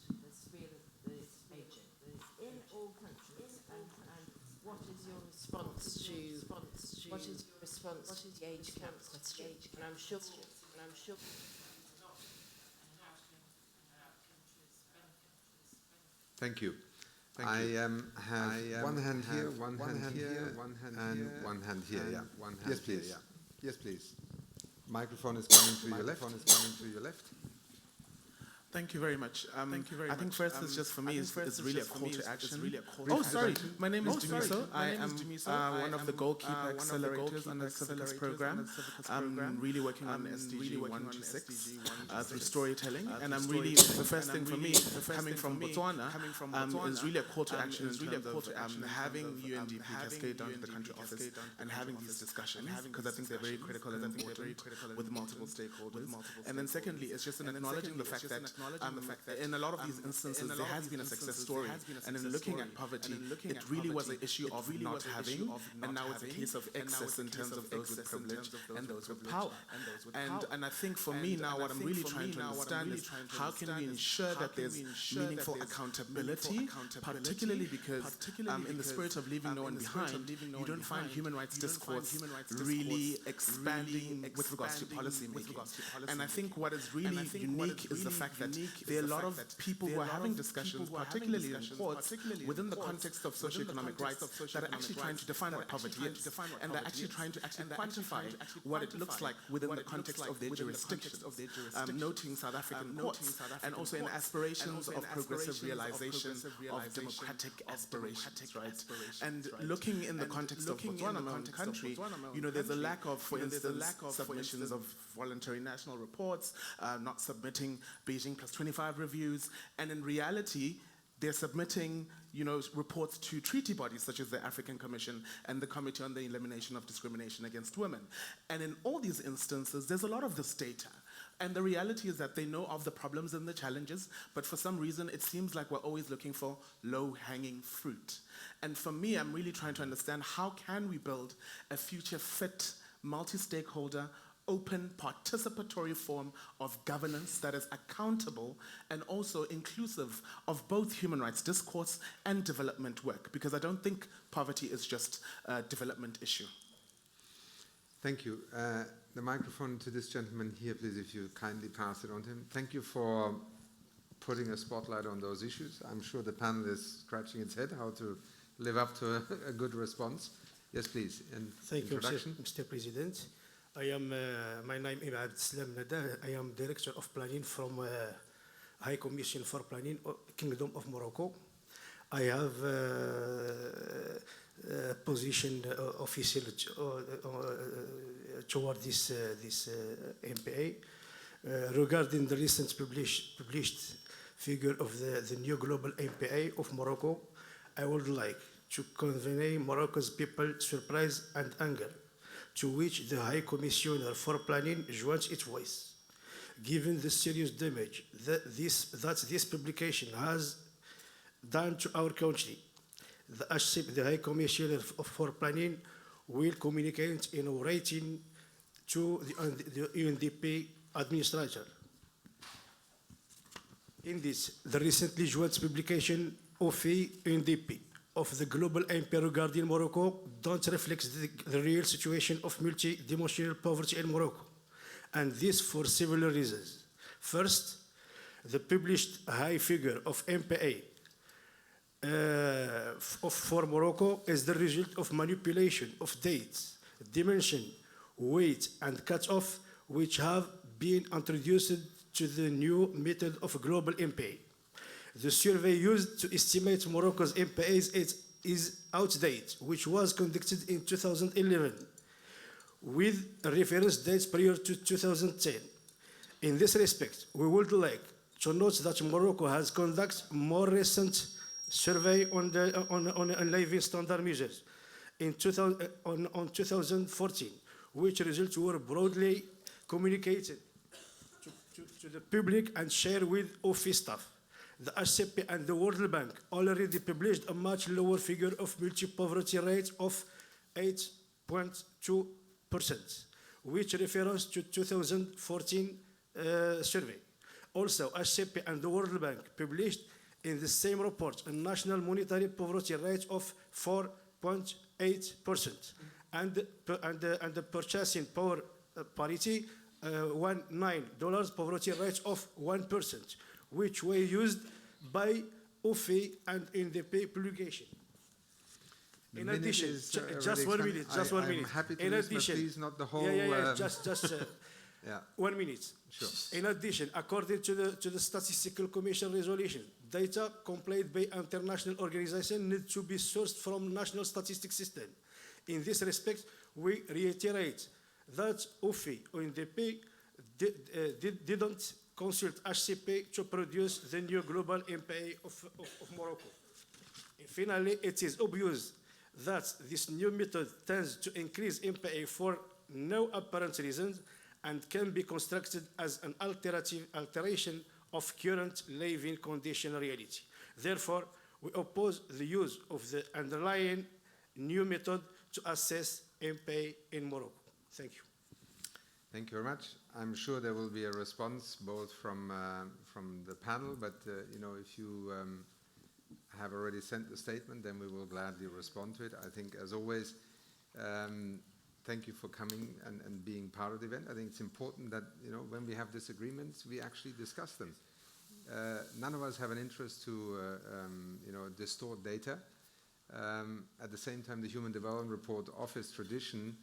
the spirit of the agent in all countries? And what is your response to the age gap question? And I'm sure. Thank you. I have one hand here, one hand here, and one hand here. Yeah. One hand. Yes, please. Yeah. Yes, please. Microphone is coming to your left. Thank you very much. I think first it's just for me, it's really a call to action. Oh, sorry. My name is Dumiso. I am one of the goalkeeper accelerators under the Civicus program. I'm really working on SDG 126 through storytelling. And I'm really, the first thing for me, coming from Botswana, is really a call to action in terms of having UNDP cascade down to the country office and having these discussions, because I think they're very critical and important with multiple stakeholders. And then secondly, it's just an acknowledging the fact that in a lot of these instances there has been a success story, and in looking at poverty, it really was an issue of not having, and now it's a case of excess in terms of those with privilege and those with power. And I think for me now, what I'm really trying to understand is how can we ensure that there's meaningful accountability, particularly because in the spirit of leaving no one behind, you don't find human rights discourse really expanding with regards to policy making. And I think what is really unique is the fact that there are a lot of people who are having discussions, particularly in courts, within the context of socioeconomic rights, that are actually trying to define what poverty is, and they're actually trying to quantify what it looks like within the context of their jurisdictions, noting South African courts, and also in aspirations of progressive realization of democratic aspirations, right? And looking in the context of Botswana, my own country, you know, there's a lack of, for instance, submissions of voluntary national reports, not submitting Beijing Plus 25 reviews, and in reality, they're submitting, you know, reports to treaty bodies such as the African Commission and the Committee on the Elimination of Discrimination Against Women. And in all these instances, there's a lot of this data. And the reality is that they know of the problems and the challenges, but for some reason, it seems like we're always looking for low-hanging fruit. And for me, I'm really trying to understand how can we build a future-fit, multi-stakeholder, open, participatory form of governance that is accountable and also inclusive of both human rights discourse and development work, because I don't think poverty is just a development issue. Thank you. The microphone to this gentleman here, please, if you kindly pass it on to him. Thank you for putting a spotlight on those issues. I'm sure the panel is scratching its head how to live up to a good response. Yes, please. Thank you, Mr. President. I am, my name is Abdeslam Nada. I am Director of Planning from High Commission for Planning, Kingdom of Morocco. I have positioned official toward this MPA. Regarding the recent published figure of the new global MPA of Morocco, I would like to convey Morocco's people's surprise and anger, to which the High Commissioner for Planning joins its voice. Given the serious damage that this publication has done to our country, the High Commissioner for Planning will communicate in writing to the UNDP administrator. In this, the recently joint publication of the UNDP of the global MP regarding Morocco don't reflect the real situation of multidimensional poverty in Morocco, and this for several reasons. First, the published high figure of MPA for Morocco is the result of manipulation of dates, dimension, weight, and cutoff, which have been introduced to the new method of global MPA. The survey used to estimate Morocco's MPAs is outdated, which was conducted in 2011, with reference dates prior to 2010. In this respect, we would like to note that Morocco has conducted more recent survey on living standard measures in 2014, which results were broadly communicated to the public and shared with office staff. The HCP and the World Bank already published a much lower figure of multi-poverty rate of 8.2%, which refers to 2014 survey. Also, HCP and the World Bank published in the same report a national monetary poverty rate of 4.8%, and the purchasing power parity $19 poverty rate of 1%, which were used by OFI and UNDP publication. In addition, just 1 minute, just 1 minute. I'm happy to in listen, addition, please, not the whole. Just yeah. 1 minute. Sure. In addition, according to the Statistical Commission resolution, data compiled by international organizations need to be sourced from national statistics system. In this respect, we reiterate that OFI or UNDP didn't consult HCP to produce the new global MPA of Morocco. And finally, it is obvious that this new method tends to increase MPA for no apparent reason and can be constructed as an alteration of current living condition reality. Therefore, we oppose the use of the underlying new method to assess MPA in Morocco. Thank you. Thank you very much. I'm sure there will be a response both from the panel, but you know, if you have already sent the statement, then we will gladly respond to it. I think, as always, thank you for coming and being part of the event. I think it's important that, you know, when we have disagreements, we actually discuss them. None of us have an interest to you know, distort data. At the same time, the Human Development Report Office tradition,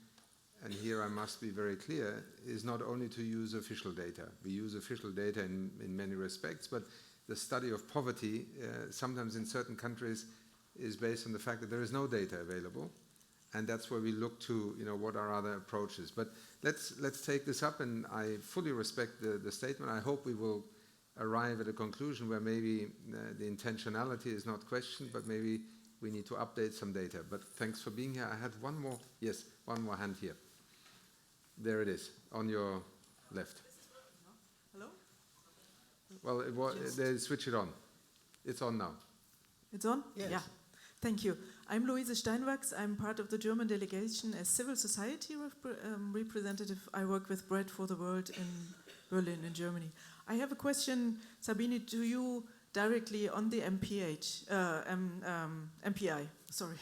and here I must be very clear, is not only to use official data. We use official data in many respects, but the study of poverty, sometimes in certain countries, is based on the fact that there is no data available, and that's where we look to, you know, what are other approaches. But let's take this up, and I fully respect the statement. I hope we will arrive at a conclusion where maybe the intentionality is not questioned, but maybe we need to update some data. But thanks for being here. I had one more, yes, one more hand here. There it is, on your left. Hello? Well, they switch it on. It's on now. It's on? Yes. Yeah. Thank you. I'm Luise Steinwachs. I'm part of the German delegation as civil society representative. I work with Bread for the World in Berlin, in Germany. I have a question, Sabine, to you directly on the MPI. Sorry.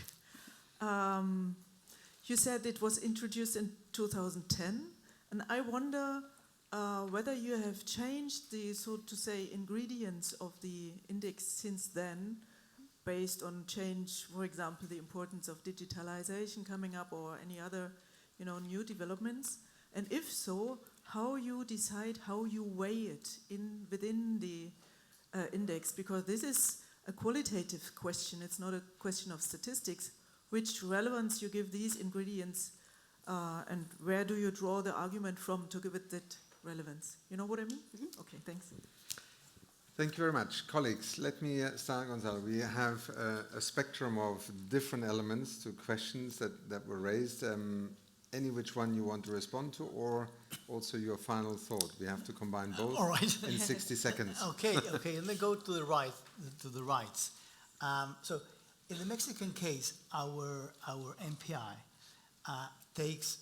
You said it was introduced in 2010, and I wonder whether you have changed the, so to say, ingredients of the index since then, based on change, for example, the importance of digitalization coming up or any other, you know, new developments. And if so, how you decide how you weigh it within the index, because this is a qualitative question. It's not a question of statistics. Which relevance you give these ingredients, and where do you draw the argument from to give it that relevance? You know what I mean? Mm-hmm. Okay, thanks. Thank you very much. Colleagues, let me start, Gonzalo. We have a spectrum of different elements to questions that were raised. Any which one you want to respond to, or also your final thought? We have to combine both. All right. In 60 seconds. Okay, let me go to the right, to the rights. So, in the Mexican case, our MPI takes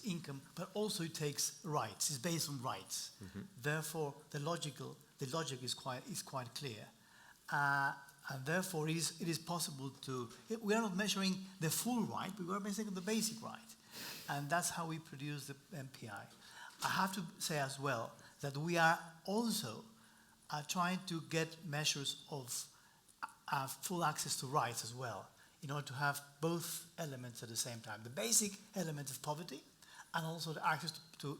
income, but also it takes rights. It's based on rights. Mm-hmm. Therefore, the logic is quite clear, and therefore it is possible to. We are not measuring the full right, but we are measuring the basic right, and that's how we produce the MPI. I have to say as well that we are also trying to get measures of full access to rights as well, in order to have both elements at the same time. The basic element of poverty and also the access to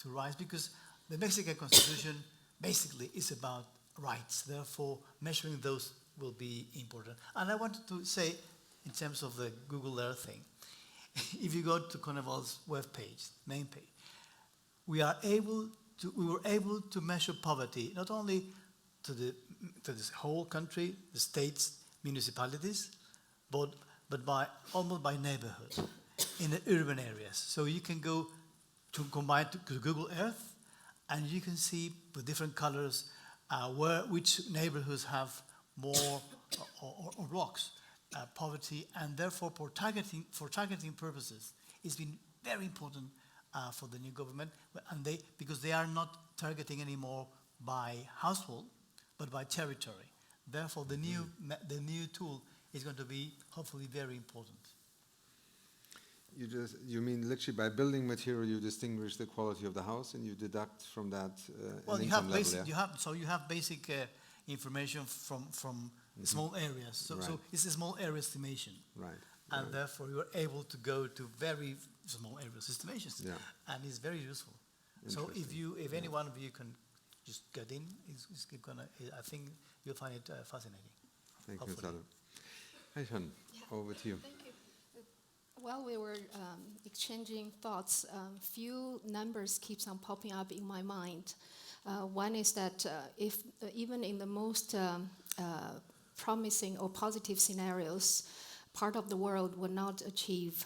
rights, because the Mexican Constitution basically is about rights. Therefore, measuring those will be important. And I wanted to say, in terms of the Google Earth thing, if you go to Carnival's web page, main page, we were able to measure poverty not only to this whole country, the states, municipalities, but almost by neighborhood, in the urban areas. So you can go to combine to Google Earth, and you can see with different colors which neighborhoods have more or rocks poverty, and therefore for targeting purposes, it's been very important for the new government, and because they are not targeting anymore by household, but by territory. Therefore, the new tool is going to be hopefully very important. You mean literally by building material you distinguish the quality of the house and you deduct from that an income level, yeah? You have basic information from small areas. So it's a small area estimation. Right. And therefore you are able to go to very small area estimations. Yeah. And it's very useful. So if any one of you can just get in, I think you'll find it fascinating. Thank you, Salah. Aishan, over to you. Thank you. While we were exchanging thoughts, few numbers keeps on popping up in my mind. One is that if even in the most promising or positive scenarios, part of the world will not achieve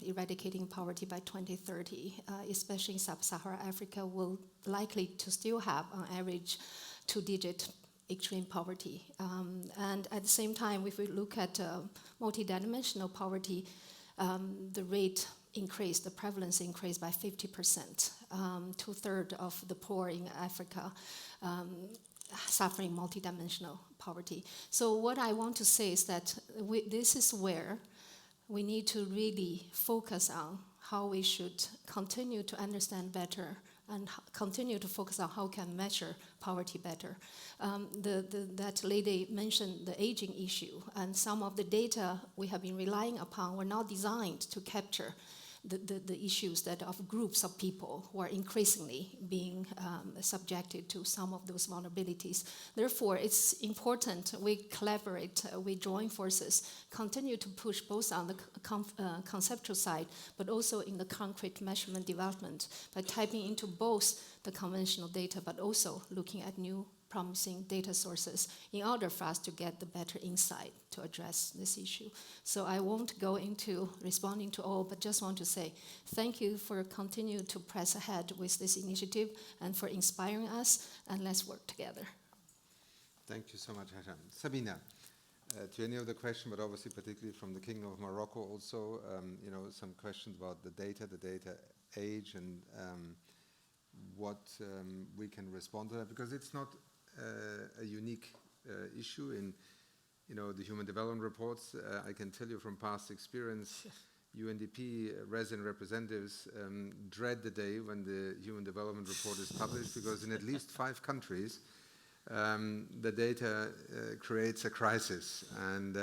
eradicating poverty by 2030, especially in sub-Saharan Africa, will likely to still have on average two-digit extreme poverty. And at the same time, if we look at multidimensional poverty, the rate increased, the prevalence increased by 50%. 2/3 of the poor in Africa suffering multidimensional poverty. So what I want to say is that this is where we need to really focus on how we should continue to understand better and continue to focus on how we can measure poverty better. That lady mentioned the aging issue, and some of the data we have been relying upon were not designed to capture the issues that of groups of people who are increasingly being subjected to some of those vulnerabilities. Therefore, it's important we collaborate, we join forces, continue to push both on the conceptual side, but also in the concrete measurement development by tapping into both the conventional data, but also looking at new promising data sources in order for us to get the better insight to address this issue. So I won't go into responding to all, but just want to say thank you for continuing to press ahead with this initiative and for inspiring us, and let's work together. Thank you so much, Hasham. Sabina, to any of the question, but obviously particularly from the Kingdom of Morocco also, some questions about the data age, and what we can respond to that, because it's not a unique issue in the human development reports. I can tell you from past experience, UNDP resident representatives dread the day when the human development report is published, because in at least 5 countries the data creates a crisis. And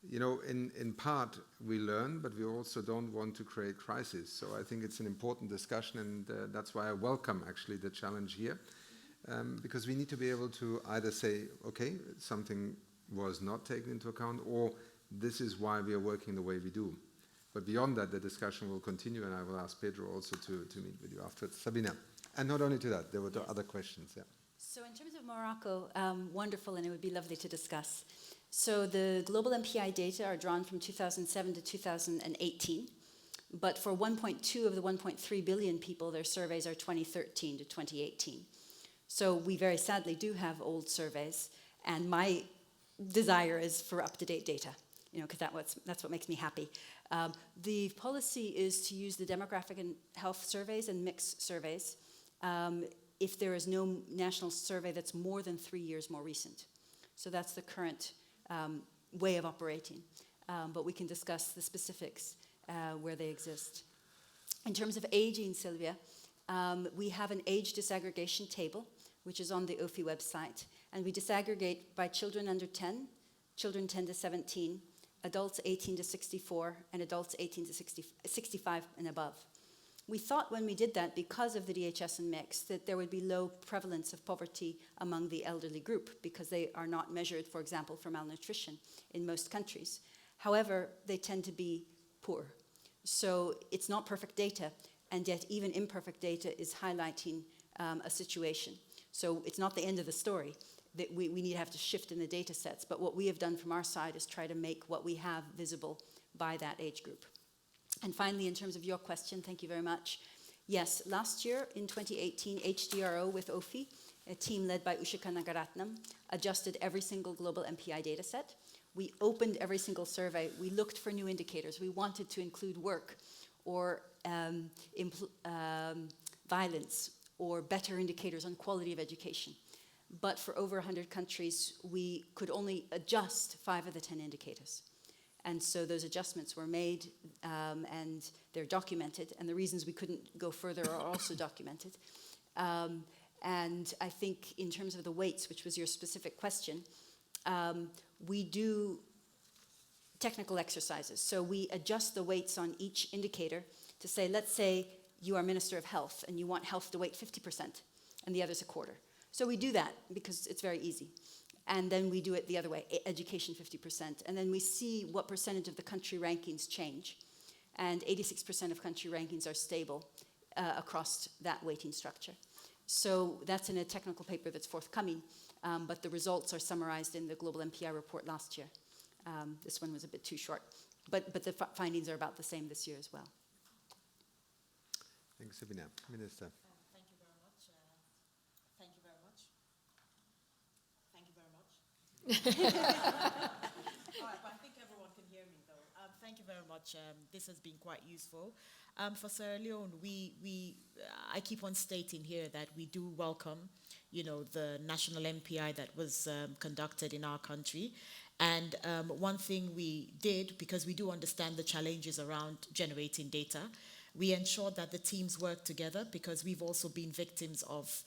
in part we learn, but we also don't want to create crisis. So I think it's an important discussion, and that's why I welcome actually the challenge here. Because we need to be able to either say, okay, something was not taken into account, or this is why we are working the way we do. But beyond that, the discussion will continue, and I will ask Pedro also to meet with you afterwards. Sabina, and not only to that, there were other questions. Yeah. So in terms of Morocco, wonderful, and it would be lovely to discuss. So the global MPI data are drawn from 2007 to 2018, but for 1.2 of the 1.3 billion people, their surveys are 2013 to 2018. So we very sadly do have old surveys, and my desire is for up-to-date data, because that's what makes me happy. The policy is to use the demographic and health surveys and mixed surveys if there is no national survey that's more than 3 years more recent. So that's the current way of operating, but we can discuss the specifics where they exist. In terms of aging, Sylvia, we have an age disaggregation table, which is on the OFI website, and we disaggregate by children under 10, children 10 to 17, adults 18 to 64, and adults 18 to 65 and above. We thought when we did that, because of the DHS and mix, that there would be low prevalence of poverty among the elderly group, because they are not measured, for example, for malnutrition in most countries. However, they tend to be poor. So it's not perfect data, and yet even imperfect data is highlighting a situation. So it's not the end of the story, that we need to have to shift in the data sets, but what we have done from our side is try to make what we have visible by that age group. And finally, in terms of your question, thank you very much. Yes, last year in 2018, HDRO with OFI, a team led by Ushika Nagaratnam, adjusted every single global MPI data set. We opened every single survey. We looked for new indicators. We wanted to include work or violence or better indicators on quality of education. But for over 100 countries, we could only adjust 5 of the 10 indicators. And so those adjustments were made, and they're documented, and the reasons we couldn't go further are also documented. And I think in terms of the weights, which was your specific question, we do technical exercises. So we adjust the weights on each indicator to say, let's say you are Minister of Health and you want health to weight 50% and the other's a quarter. So we do that because it's very easy. And then we do it the other way, education 50%. And then we see what percentage of the country rankings change. And 86% of country rankings are stable across that weighting structure. So that's in a technical paper that's forthcoming, but the results are summarized in the Global MPI report last year. This one was a bit too short, but the findings are about the same this year as well. Thanks, Sabina. Minister. Thank you very much. Thank you very much. All right, but I think everyone can hear me though. Thank you very much. This has been quite useful. For Sierra Leone, I keep on stating here that we do welcome, the national MPI that was conducted in our country. And one thing we did, because we do understand the challenges around generating data, we ensured that the teams work together, because we've also been victims of,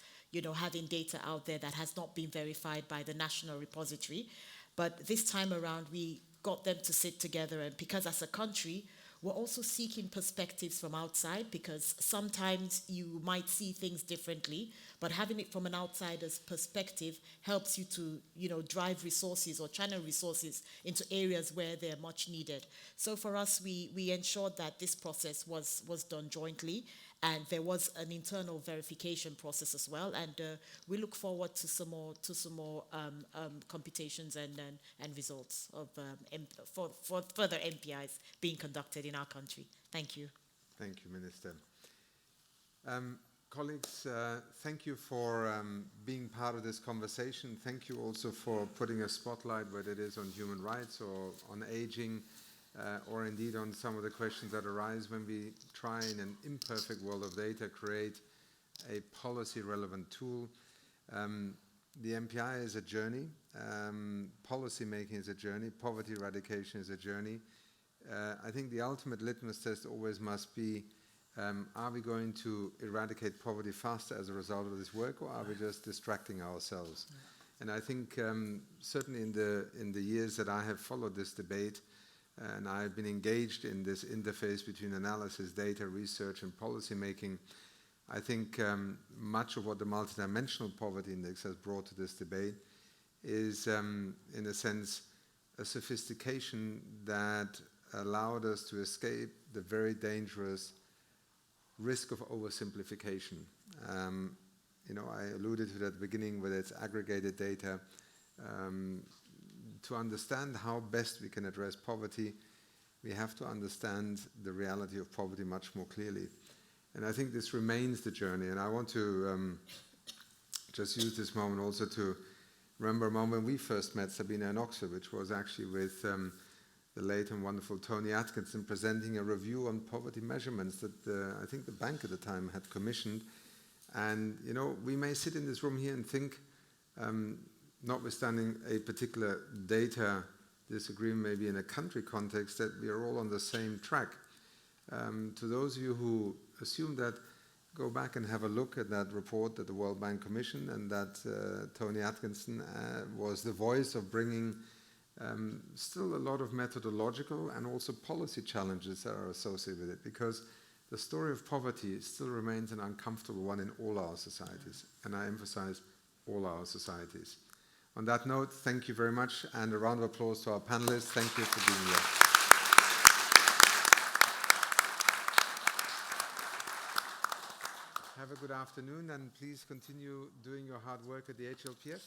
having data out there that has not been verified by the national repository. But this time around, we got them to sit together, and because as a country, we're also seeking perspectives from outside, because sometimes you might see things differently, but having it from an outsider's perspective helps you to, drive resources or channel resources into areas where they're much needed. So for us, we ensured that this process was done jointly, and there was an internal verification process as well. And we look forward to some more computations and results of for further MPIs being conducted in our country. Thank you. Thank you, Minister. Colleagues, thank you for being part of this conversation. Thank you also for putting a spotlight, whether it is on human rights or on aging, or indeed on some of the questions that arise when we try in an imperfect world of data create a policy-relevant tool. The MPI is a journey. Policy making is a journey. Poverty eradication is a journey. I think the ultimate litmus test always must be, are we going to eradicate poverty faster as a result of this work, or are we just distracting ourselves? And I think certainly in the years that I have followed this debate, and I've been engaged in this interface between analysis, data, research, and policy making, I think much of what the Multidimensional Poverty Index has brought to this debate is, in a sense, a sophistication that allowed us to escape the very dangerous risk of oversimplification. I alluded to that at the beginning, whether it's aggregated data. To understand how best we can address poverty, we have to understand the reality of poverty much more clearly. And I think this remains the journey. And I want to just use this moment also to remember a moment when we first met Sabina in Oxford, which was actually with the late and wonderful Tony Atkinson presenting a review on poverty measurements that I think the bank at the time had commissioned. And, we may sit in this room here and think, notwithstanding a particular data disagreement maybe in a country context, that we are all on the same track. To those of you who assume that, go back and have a look at that report that the World Bank commissioned, and that Tony Atkinson was the voice of bringing still a lot of methodological and also policy challenges that are associated with it, because the story of poverty still remains an uncomfortable one in all our societies, and I emphasize all our societies. On that note, thank you very much, and a round of applause to our panelists. Thank you for being here. Have a good afternoon, and please continue doing your hard work at the HLPF.